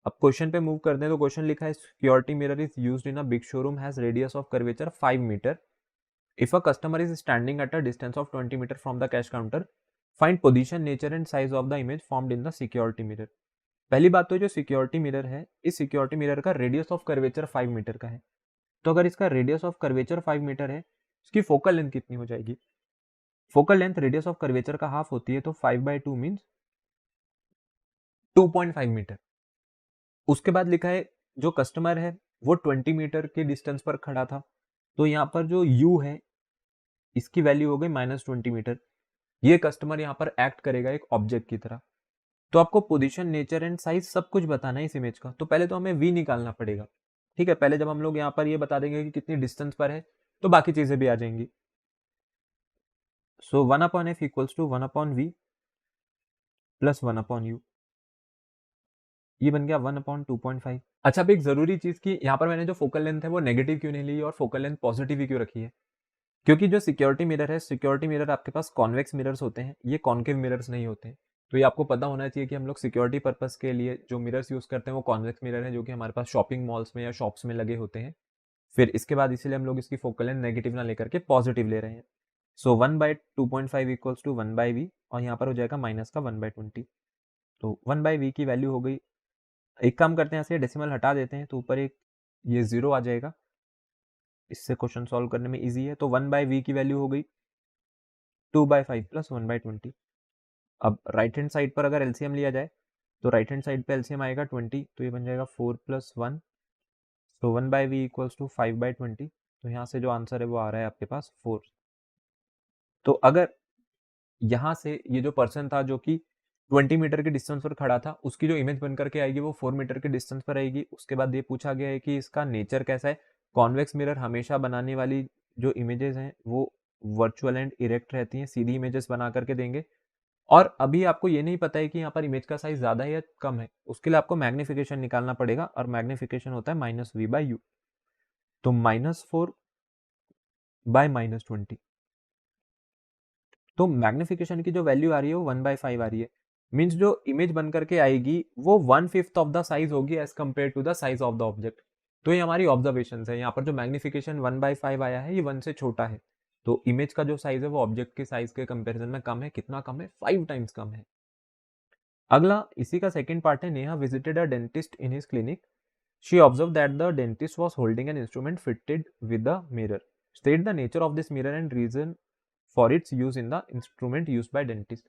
अब क्वेश्चन पे मूव करते हैं। तो क्वेश्चन लिखा है, security mirror is used in a big showroom, has radius of curvature 5 metre. If a customer is standing at a distance of 20 metre from the cash counter, find position, nature and size of the image formed in the security mirror. पहली बात तो जो security mirror है, इस security mirror का radius of curvature 5 metre का है। तो अगर इसका रेडियस ऑफ कर्वेचर 5 मीटर है, इसकी फोकल लेंथ कितनी हो जाएगी? Focal length radius of curvature का हाफ होती है, तो 5/2 मीन्स 2.5 मीटर। उसके बाद लिखा है जो कस्टमर है वो 20 मीटर के डिस्टेंस पर खड़ा था। तो यहाँ पर जो u है इसकी वैल्यू हो गई -20 मीटर। ये कस्टमर यहाँ पर एक्ट करेगा एक ऑब्जेक्ट की तरह। तो आपको पोजीशन, नेचर एंड साइज सब कुछ बताना है इस इमेज का। तो पहले तो हमें v निकालना पड़ेगा। ठीक है, पहले जब हम लोग यहाँ पर ये बता देंगे कि कितनी डिस्टेंस पर है, तो बाकी चीजें भी आ जाएंगी। So 1/f equals to 1/v plus 1/u। ये बन गया 1/2.5। अच्छा, अब एक जरूरी चीज की, यहाँ पर मैंने जो फोकल लेंथ है वो नेगेटिव क्यों नहीं ली और फोकल लेंथ पॉजिटिव ही क्यों रखी है? क्योंकि जो सिक्योरिटी मिरर है, सिक्योरिटी मिरर आपके पास कॉन्वेक्स मिरर्स होते हैं, ये कॉन्केव मिरर्स नहीं होते हैं। तो ये आपको पता होना चाहिए कि हम लोग सिक्योरिटी पर्पस के लिए जो मिरर्स यूज करते हैं वो कॉन्वेक्स मिरर है, जो कि हमारे पास शॉपिंग मॉल्स में या शॉप्स में लगे होते हैं। फिर इसके बाद इसीलिए हम लोग इसकी फोकल लेंथ नेगेटिव ना लेकर के पॉजिटिव ले रहे हैं। सो 1/2.5 इक्वल्स टू 1/v, और यहाँ पर हो जाएगा माइनस का 1/20। तो 1/v की वैल्यू हो गई, एक काम करते हैं, ऐसे डेसिमल हटा देते हैं तो ऊपर एक ये जीरो आ जाएगा। इससे क्वेश्चन सॉल्व करने में इजी है। तो 1/v की वैल्यू हो गई 2/5 प्लस 1/20। अब राइट हैंड साइड पर अगर एलसीएम लिया जाए तो राइट हैंड साइड पे एलसीएम आएगा 20, तो ये बन जाएगा 4 + 1। तो 1/v इक्वल्स टू 5/20। तो यहाँ से जो आंसर है वो आ रहा है आपके पास 4। तो अगर यहाँ से ये जो पर्सन था जो कि 20 मीटर के डिस्टेंस पर खड़ा था, उसकी जो इमेज बन करके आएगी वो 4 मीटर के डिस्टेंस पर आएगी। उसके बाद ये पूछा गया है कि इसका नेचर कैसा है। कॉन्वेक्स मिरर हमेशा बनाने वाली जो इमेजेस हैं वो वर्चुअल एंड इरेक्ट रहती हैं, सीधी इमेजेस बना करके देंगे। और अभी आपको ये नहीं पता है कि यहाँ पर इमेज का साइज ज़्यादा है या कम है, उसके लिए आपको मैग्निफिकेशन निकालना पड़ेगा और मैग्निफिकेशन होता है -v/u। तो -4 बाय -20, तो मैग्निफिकेशन की जो वैल्यू आ रही है वो 1/5 आ रही है। मीन्स जो इमेज बन करके आएगी वो 1/5 ऑफ द साइज होगी as compare to the size of the object. तो ये हमारी ऑब्जर्वेशन है, यहाँ पर जो मैग्निफिकेशन 1/5 आया है ये 1 से छोटा है, तो इमेज का जो साइज है वो ऑब्जेक्ट के साइज के कंपेरिजन में कम है। कितना कम है? 5 टाइम्स कम है। अगला इसी का सेकंड पार्ट है, Neha visited a dentist in his clinic. She observe that the dentist was holding an instrument fitted with the mirror. State the nature of this mirror and reason for its use in the instrument used by dentist.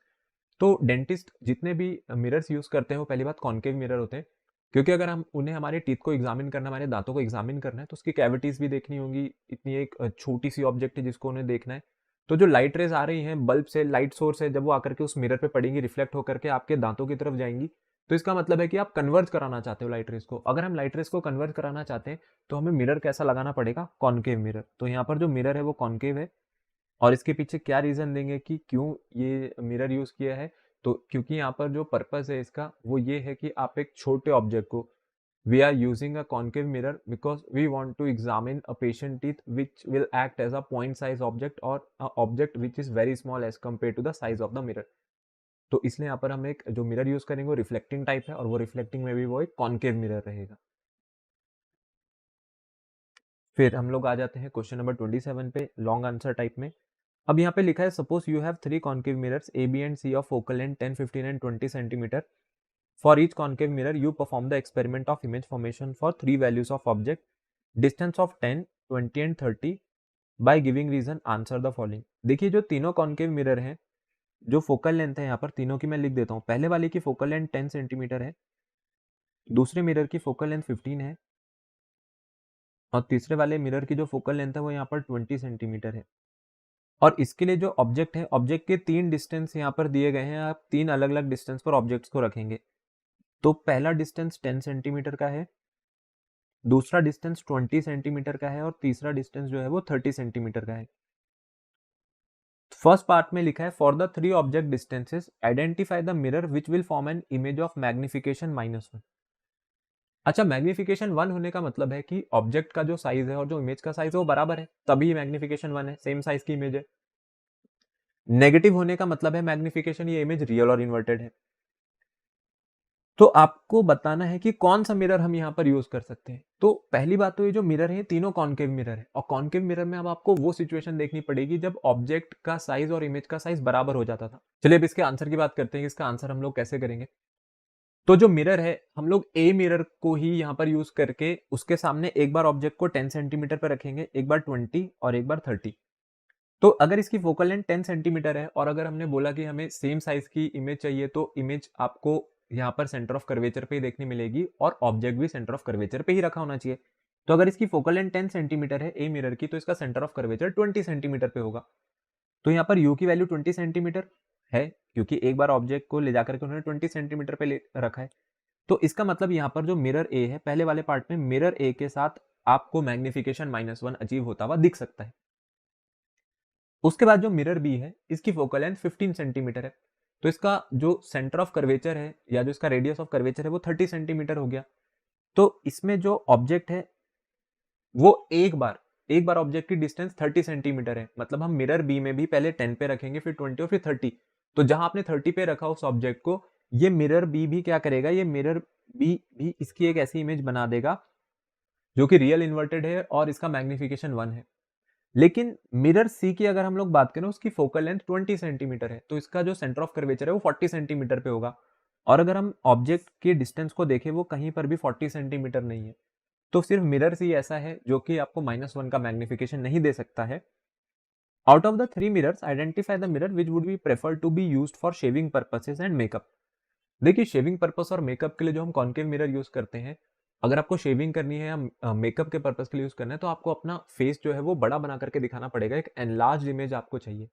तो dentist जितने भी mirrors use करते हैं वो पहली बात concave mirror होते हैं, क्योंकि अगर हम उन्हें हमारे टीथ को एग्जामिन करना, हमारे दांतों को एग्जामिन करना है तो उसकी कैविटीज भी देखनी होंगी। इतनी एक छोटी सी ऑब्जेक्ट है जिसको उन्हें देखना है। तो जो लाइट रेज आ रही हैं बल्ब से, लाइट सोर्स है, जब वो आकर के उस मिरर पे पड़ेंगी, रिफ्लेक्ट होकर के आपके दांतों की तरफ जाएंगी, तो इसका मतलब है कि आप कन्वर्ज कराना चाहते हो लाइट रेज को। अगर हम लाइट रेज को कन्वर्ज कराना चाहते हैं तो हमें मिरर कैसा लगाना पड़ेगा? Concave mirror. तो यहाँ पर जो मिरर है वो कॉन्केव है। और इसके पीछे क्या रीजन देंगे कि क्यों ये मिरर यूज किया है? तो क्योंकि यहाँ पर जो पर्पस है इसका वो ये है कि आप एक छोटे ऑब्जेक्ट को, we are using a concave mirror because we want to examine a patient teeth which will act as a point size object or a object which is very small as compared to the size of the mirror। तो इसलिए यहाँ पर हम एक जो mirror use करेंगे वो reflecting type है और वो रिफ्लेक्टिंग में भी वो एक कॉन्केव मिरर रहेगा। फिर हम लोग आ जाते हैं क्वेश्चन नंबर 27 पे, लॉन्ग आंसर टाइप में। अब यहाँ पे लिखा है suppose you have 3 concave mirrors A B and C of focal length 10, 15 and 20 centimetre. For each concave mirror you perform the experiment of image formation for 3 values of object, distance of 10, 20 and 30 by giving reason, answer the following. देखिए जो तीनों concave mirror हैं, जो focal length है यहाँ पर तीनों की मैं लिख देता हूँ। पहले वाले की फोकल लेंथ 10 सेंटीमीटर है, दूसरे मिरर की फोकल लेंथ 15 है और तीसरे वाले मिरर की जो फोकल लेंथ है वो यहाँ पर 20 सेंटीमीटर है। और इसके लिए जो ऑब्जेक्ट है, ऑब्जेक्ट के 3 डिस्टेंस यहाँ पर दिए गए हैं। आप 3 अलग अलग डिस्टेंस पर ऑब्जेक्ट्स को रखेंगे। तो पहला डिस्टेंस 10 सेंटीमीटर का है, दूसरा डिस्टेंस 20 सेंटीमीटर का है और तीसरा डिस्टेंस जो है वो 30 सेंटीमीटर का है। फर्स्ट पार्ट में लिखा है for the 3 object distances identify the mirror which will form an image of magnification -1। अच्छा, मैग्निफिकेशन 1 होने का मतलब है कि ऑब्जेक्ट का जो साइज है और जो इमेज का साइज है वो बराबर है, तभी मैग्निफिकेशन 1 है, सेम साइज की इमेज है। नेगेटिव होने का मतलब है मैग्निफिकेशन ये इमेज रियल और इन्वर्टेड है। तो आपको बताना है कि कौन सा मिरर हम यहाँ पर यूज कर सकते हैं। तो पहली बात तो ये जो मिरर है तीनों कॉन्केव मिरर है, और कॉन्केव मिरर में अब आपको वो सिचुएशन देखनी पड़ेगी जब ऑब्जेक्ट का साइज और इमेज का साइज बराबर हो जाता था। चलिए अब इसके आंसर की बात करते हैं कि इसका आंसर हम लोग कैसे करेंगे। तो जो मिरर है हम लोग ए मिरर को ही यहाँ पर यूज करके उसके सामने एक बार ऑब्जेक्ट को 10 सेंटीमीटर पर रखेंगे, एक बार 20 और एक बार 30। तो अगर इसकी फोकल लेंथ 10 सेंटीमीटर है और अगर हमने बोला कि हमें सेम साइज की इमेज चाहिए, तो इमेज आपको यहाँ पर सेंटर ऑफ कर्वेचर पे ही देखने मिलेगी और ऑब्जेक्ट भी सेंटर ऑफ कर्वेचर पे ही रखा होना चाहिए। तो अगर इसकी फोकल लेंथ 10 सेंटीमीटर है ए मिरर की, तो इसका सेंटर ऑफ कर्वेचर 20 सेंटीमीटर पे होगा। तो यहाँ पर यू की वैल्यू 20 सेंटीमीटर है, क्योंकि एक बार ऑब्जेक्ट को ले जाकर के उन्होंने 20 सेंटीमीटर पे रखा है। तो इसका मतलब यहाँ पर जो मिरर ए है, पहले वाले पार्ट में मिरर ए के साथ आपको मैग्निफिकेशन -1 अचीव होता हुआ दिख सकता है। उसके बाद जो मिरर बी है इसकी फोकल लेंथ 15 सेंटीमीटर है, तो इसका जो सेंटर ऑफ कर्वेचर है या जो इसका रेडियस ऑफ कर्वेचर है वो 30 सेंटीमीटर हो गया। तो इसमें जो ऑब्जेक्ट है वो एक बार ऑब्जेक्ट की डिस्टेंस 30 सेंटीमीटर है, मतलब हम मिरर बी में भी पहले 10 पे रखेंगे, फिर 20 और फिर 30। तो जहां आपने 30 पे रखा उस ऑब्जेक्ट को, ये मिरर बी भी क्या करेगा, ये मिरर बी भी इसकी एक ऐसी इमेज बना देगा जो कि रियल इन्वर्टेड है और इसका मैग्निफिकेशन 1 है। लेकिन मिरर सी की अगर हम लोग बात करें, उसकी फोकल लेंथ 20 सेंटीमीटर है, तो इसका जो सेंटर ऑफ कर्वेचर है वो 40 सेंटीमीटर पे होगा। और अगर हम ऑब्जेक्ट के डिस्टेंस को देखें, वो कहीं पर भी 40 सेंटीमीटर नहीं है। तो सिर्फ मिरर सी ऐसा है जो कि आपको -1 का मैग्निफिकेशन नहीं दे सकता है। Out of the 3 mirrors identify the mirror which would be prefer to be used for shaving purposes and makeup. देखिए शेविंग पर्पस और मेकअप के लिए जो हम कॉन्केव मिरर यूज करते हैं, अगर आपको शेविंग करनी है या मेकअप के पर्पस के लिए यूज करना है, तो आपको अपना फेस जो है वो बड़ा बना करके दिखाना पड़ेगा, एक एनलार्ज इमेज आपको चाहिए।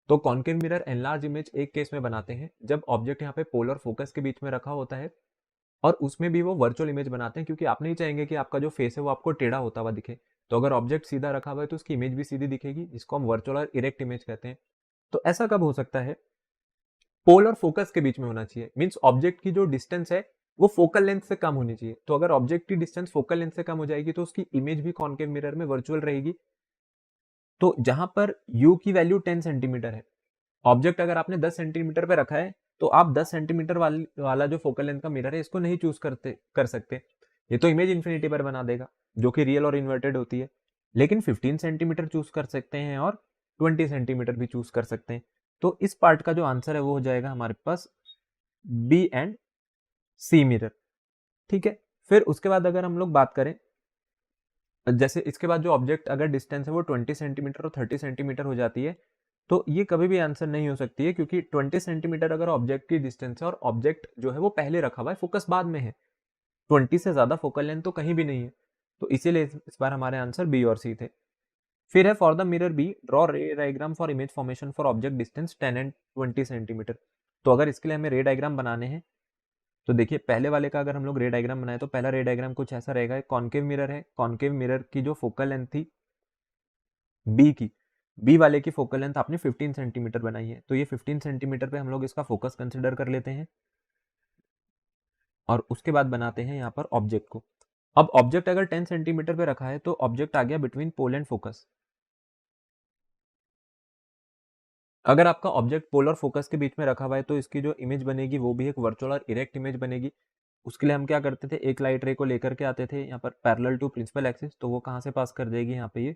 तो कॉन्केव मिरर एनलार्ज इमेज एक केस में बनाते हैं जब ऑब्जेक्ट यहाँ पे पोलर फोकस के बीच में रखा होता है, और उसमें भी वो वर्चुअल इमेज बनाते हैं, क्योंकि आप नहीं चाहेंगे कि आपका जो फेस है वो आपको टेढ़ा होता हुआ दिखे। तो अगर ऑब्जेक्ट सीधा रखा हुआ है तो उसकी इमेज भी सीधी दिखेगी, जिसको हम वर्चुअल और इरेक्ट इमेज कहते हैं। तो ऐसा कब हो सकता है, पोल और फोकस के बीच में होना चाहिए, मीन्स ऑब्जेक्ट की जो डिस्टेंस है वो फोकल लेंथ से कम होनी चाहिए। तो अगर ऑब्जेक्ट की डिस्टेंस फोकल लेंथ से कम हो जाएगी तो उसकी इमेज भी कॉनकेव मिरर में वर्चुअल रहेगी। तो जहां पर u की वैल्यू 10 सेंटीमीटर है, ऑब्जेक्ट अगर आपने 10 सेंटीमीटर पे रखा है तो आप 10 सेंटीमीटर वाला जो फोकल लेंथ का मिरर है इसको नहीं चूज कर सकते, ये तो इमेज इन्फिनिटी पर बना देगा जो कि रियल और इन्वर्टेड होती है। लेकिन 15 सेंटीमीटर चूज कर सकते हैं और 20 सेंटीमीटर भी चूज कर सकते हैं। तो इस पार्ट का जो आंसर है वो हो जाएगा हमारे पास बी एंड सी मिरर। ठीक है, फिर उसके बाद अगर हम लोग बात करें, जैसे इसके बाद जो ऑब्जेक्ट अगर डिस्टेंस है वो 20 सेंटीमीटर और 30 सेंटीमीटर हो जाती है तो ये कभी भी आंसर नहीं हो सकती है, क्योंकि 20 सेंटीमीटर अगर ऑब्जेक्ट की डिस्टेंस है और ऑब्जेक्ट जो है वो पहले रखा हुआ है, फोकस बाद में है, 20 से ज्यादा फोकल लेंथ तो कहीं भी नहीं है। तो इसीलिए इस बार हमारे आंसर बी और सी थे। फिर है for the mirror B draw ray diagram for image formation for object distance 10 and 20 centimetre. तो अगर इसके लिए हमें रे डायग्राम बनाने हैं तो देखिए पहले वाले का अगर हम लोग रे डायग्राम बनाए तो पहला रे डायग्राम कुछ ऐसा रहेगा। कॉनकेव मिरर है, कॉनकेव मिरर की जो फोकल लेंथ थी बी वाले की फोकल लेंथ आपने 15 सेंटीमीटर बनाई है, तो ये 15 सेंटीमीटर पे हम लोग इसका फोकस कंसिडर कर लेते हैं और उसके बाद बनाते हैं यहाँ पर ऑब्जेक्ट को। अब ऑब्जेक्ट अगर 10 सेंटीमीटर पे रखा है तो ऑब्जेक्ट आ गया बिटवीन पोल एंड फोकस। अगर आपका ऑब्जेक्ट पोल और फोकस के बीच में रखा हुआ है तो इसकी जो इमेज बनेगी वो भी एक वर्चुअल और इरेक्ट इमेज बनेगी। उसके लिए हम क्या करते थे, एक लाइट रे को लेकर के आते थे यहाँ पर पैरेलल टू प्रिंसिपल एक्सिस, तो वो कहाँ से पास कर देगी यहाँ पे, ये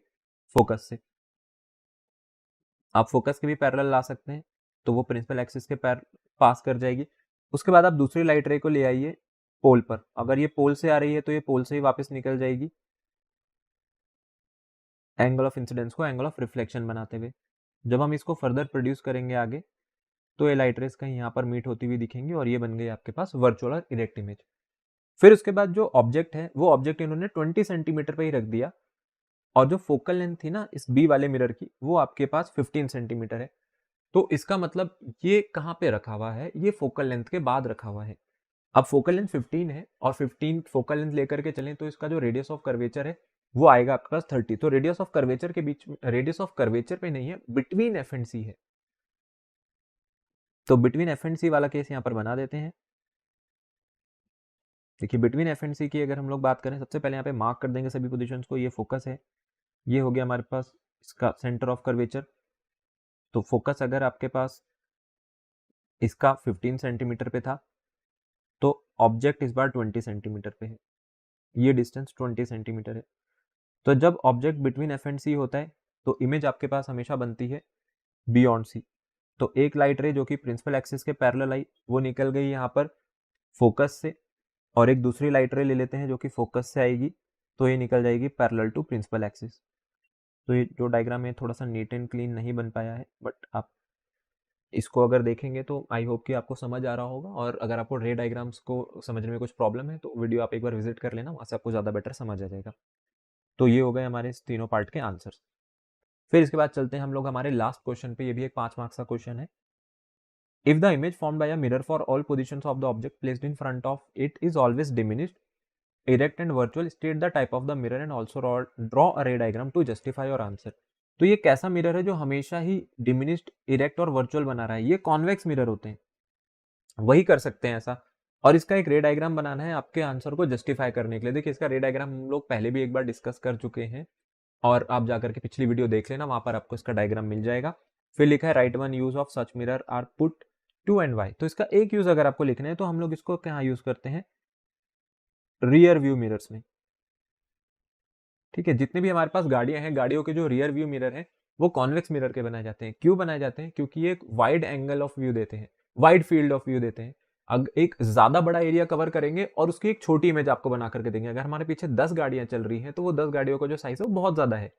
फोकस से। आप फोकस के भी पैरेलल ला सकते हैं तो वो प्रिंसिपल एक्सिस के पास कर जाएगी। उसके बाद आप दूसरी लाइट रे को ले आइए पोल पर, अगर ये पोल से आ रही है तो ये पोल से ही वापस निकल जाएगी एंगल ऑफ इंसिडेंस को एंगल ऑफ रिफ्लेक्शन बनाते हुए। जब हम इसको फर्दर प्रोड्यूस करेंगे आगे तो ये लाइट रेस कहीं यहाँ पर मीट होती हुई दिखेंगी और ये बन गई आपके पास वर्चुअल और इरेक्ट इमेज। फिर उसके बाद जो ऑब्जेक्ट है वो ऑब्जेक्ट इन्होंने 20 सेंटीमीटर पे ही रख दिया और जो फोकल लेंथ थी ना इस बी वाले मिरर की वो आपके पास 15 सेंटीमीटर है। तो इसका मतलब ये कहाँ पे रखा हुआ है, ये फोकल लेंथ के बाद रखा हुआ है। अब फोकल लेंथ 15 है और 15 फोकल लेंथ लेकर के चलें तो इसका जो रेडियस ऑफ कर्वेचर है वो आएगा आपके पास 30। तो रेडियस ऑफ कर्वेचर के बीच में, रेडियस ऑफ कर्वेचर पे नहीं है, बिटवीन एफ एंड सी है। तो बिटवीन एफ एंड सी वाला केस यहाँ पर बना देते हैं। देखिए बिटवीन एफ एंड सी की अगर हम लोग बात करें, सबसे पहले यहाँ पे मार्क कर देंगे सभी पोजीशंस को। ये फोकस है, ये हो गया हमारे पास इसका सेंटर ऑफ कर्वेचर। तो फोकस अगर आपके पास इसका 15 सेंटीमीटर पे था तो ऑब्जेक्ट इस बार 20 सेंटीमीटर पे है, ये डिस्टेंस 20 सेंटीमीटर है। तो जब ऑब्जेक्ट बिटवीन एफ एंड सी होता है तो इमेज आपके पास हमेशा बनती है बियॉन्ड सी। तो एक लाइट रे जो कि प्रिंसिपल एक्सिस के पैरेलल आई वो निकल गई यहाँ पर फोकस से, और एक दूसरी लाइट रे ले लेते हैं जो कि फोकस से आएगी तो ये निकल जाएगी पैरेलल टू प्रिंसिपल एक्सिस। तो ये जो डायग्राम है थोड़ा सा नीट एंड क्लीन नहीं बन पाया है, बट आप इसको अगर देखेंगे तो आई होप कि आपको समझ आ रहा होगा। और अगर आपको रे डायग्राम्स को समझने में कुछ प्रॉब्लम है तो वीडियो आप एक बार विजिट कर लेना, वहाँ से आपको ज़्यादा बेटर समझ आ जाएगा। तो ये हो गए हमारे इस तीनों पार्ट के आंसर्स। फिर इसके बाद चलते हैं हम लोग हमारे लास्ट क्वेश्चन पे, ये भी एक 5 मार्क्स का क्वेश्चन है। If the image formed by a mirror for all positions of the object placed in front of it is always diminished, erect and virtual, state the type of the mirror and also draw a ray diagram to justify your answer। तो ये कैसा mirror है जो हमेशा ही diminished, erect और virtual बना रहा है? ये कॉन्वेक्स मिरर होते हैं, वही कर सकते हैं ऐसा। और इसका एक रे डायग्राम बनाना है आपके आंसर को जस्टिफाई करने के लिए। देखिए इसका रे डायग्राम हम लोग पहले भी एक बार डिस्कस कर चुके हैं और आप जाकर के पिछली वीडियो देख लेना, वहां पर आपको इसका डायग्राम मिल जाएगा। फिर लिखा है write one use of such mirror are put to and why. तो इसका एक यूज अगर आपको लिखना है तो हम लोग इसको कहाँ यूज करते हैं, रियर व्यू मिरर्स में। ठीक है, जितने भी हमारे पास गाड़ियां हैं, गाड़ियों के जो रियर व्यू मिरर है वो कॉन्वेक्स मिरर के बनाए जाते हैं। क्यों बनाए जाते हैं? क्योंकि ये एक वाइड एंगल ऑफ व्यू देते हैं, वाइड फील्ड ऑफ व्यू देते हैं। एक ज्यादा बड़ा एरिया कवर करेंगे और उसकी एक छोटी इमेज आपको बना करके देंगे। अगर हमारे पीछे 10 गाड़ियां चल रही हैं तो वो 10 गाड़ियों का जो साइज है वो बहुत ज्यादा है,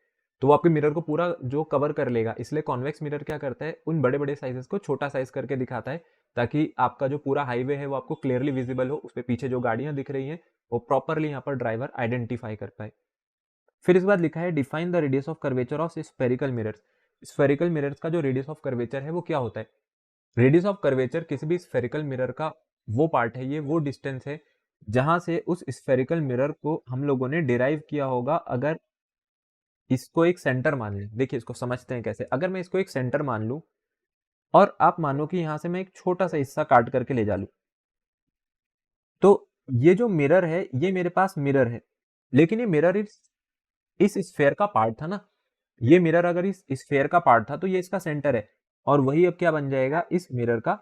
तो वो आपके मिरर को पूरा जो कवर कर लेगा। इसलिए कॉन्वेक्स मिरर क्या करता है, उन बड़े बड़े साइजेस को छोटा साइज करके दिखाता है ताकि आपका जो पूरा हाईवे है वो आपको क्लियरली विजिबल हो, उस पर पीछे जो गाड़ियां दिख रही हैं वो प्रॉपरली यहाँ पर ड्राइवर आइडेंटिफाई कर पाए। फिर इसके बाद लिखा है define the radius of curvature of spherical mirrors. Spherical mirrors का जो रेडियस ऑफ कर्वेचर है वो क्या होता है? रेडियस ऑफ कर्वेचर किसी भी स्फेरिकल मिरर का वो पार्ट है, ये वो डिस्टेंस है जहां से उस स्फेरिकल मिरर को हम लोगों ने डिराइव किया होगा। अगर इसको एक सेंटर मान लें, देखिए इसको समझते हैं कैसे। अगर मैं इसको एक सेंटर मान लूं और आप मानो कि यहाँ से मैं एक छोटा सा हिस्सा काट करके ले जा लूं, तो ये जो मिरर है ये मेरे पास मिरर है, लेकिन ये मिरर इस स्फेयर का पार्ट था ना। ये मिरर अगर इस स्फेयर का पार्ट था तो ये इसका सेंटर है, और वही अब क्या बन जाएगा, इस मिरर का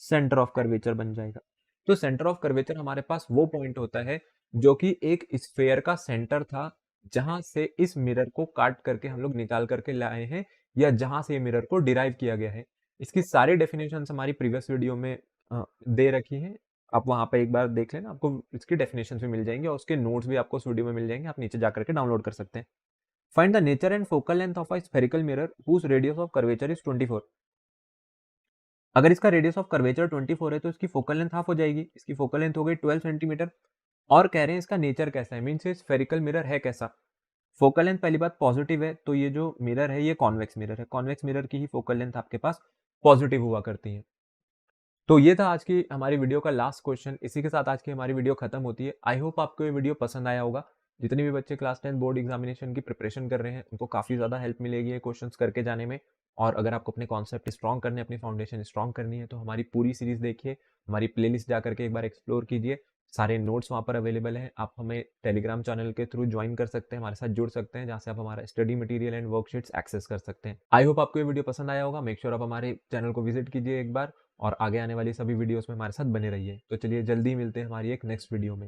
सेंटर ऑफ कर्वेचर बन जाएगा। तो सेंटर ऑफ कर्वेचर हमारे पास वो पॉइंट होता है जो कि एक स्फेयर का सेंटर था, जहां से इस मिरर को काट करके हम लोग निकाल करके लाए हैं, या जहां से ये मिरर को डिराइव किया गया है। इसकी सारी डेफिनेशन हमारी प्रीवियस वीडियो में दे रखी है, आप वहां पे एक बार देख लेना, आपको इसकी डेफिनेशन भी मिल जाएंगे और उसके नोट्स भी आपको वीडियो में मिल जाएंगे, आप नीचे जाकर के डाउनलोड कर सकते हैं। Find the nature and focal length of a spherical mirror whose radius of curvature is 24। अगर इसका रेडियस ऑफ कर्वेचर 24 है तो इसकी फोकल लेंथ हाफ हो जाएगी, इसकी फोकल लेंथ हो गई 12 सेंटीमीटर। और कह रहे हैं इसका नेचर कैसा है, मीन्स ये स्फेरिकल मिरर है कैसा। फोकल लेंथ पहली बात पॉजिटिव है, तो ये जो मिरर है ये कॉन्वेक्स मिरर है, कॉन्वेक्स मिरर की ही फोकल लेंथ आपके पास पॉजिटिव हुआ करती है। तो ये था आज की हमारी वीडियो का लास्ट क्वेश्चन। इसी के साथ आज की हमारी वीडियो खत्म होती है। आई होप आपको ये वीडियो पसंद आया होगा। जितने भी बच्चे क्लास 10 बोर्ड एग्जामिनेशन की प्रिपरेशन कर रहे हैं उनको काफ़ी ज़्यादा हेल्प मिलेगी ये क्वेश्चंस करके जाने में। और अगर आपको अपने कॉन्सेप्ट स्ट्रॉन्ग करने, अपनी फाउंडेशन स्ट्रॉन्ग करनी है तो हमारी पूरी सीरीज देखिए, हमारी प्लेलिस्ट जा करके एक बार एक्सप्लोर कीजिए। सारे नोट्स वहाँ पर अवेलेबल हैं। आप हमें टेलीग्राम चैनल के थ्रू ज्वाइन कर सकते हैं, हमारे साथ जुड़ सकते हैं, जहाँ से आप हमारा study material and worksheets access कर सकते हैं। आई होप आपको ये वीडियो पसंद आया होगा। मेक श्योर आप हमारे चैनल को विजिट कीजिए एक बार, और आगे आने वाली सभी वीडियोस में हमारे साथ बने रहिए। तो चलिए जल्दी मिलते हैं हमारी एक नेक्स्ट वीडियो में।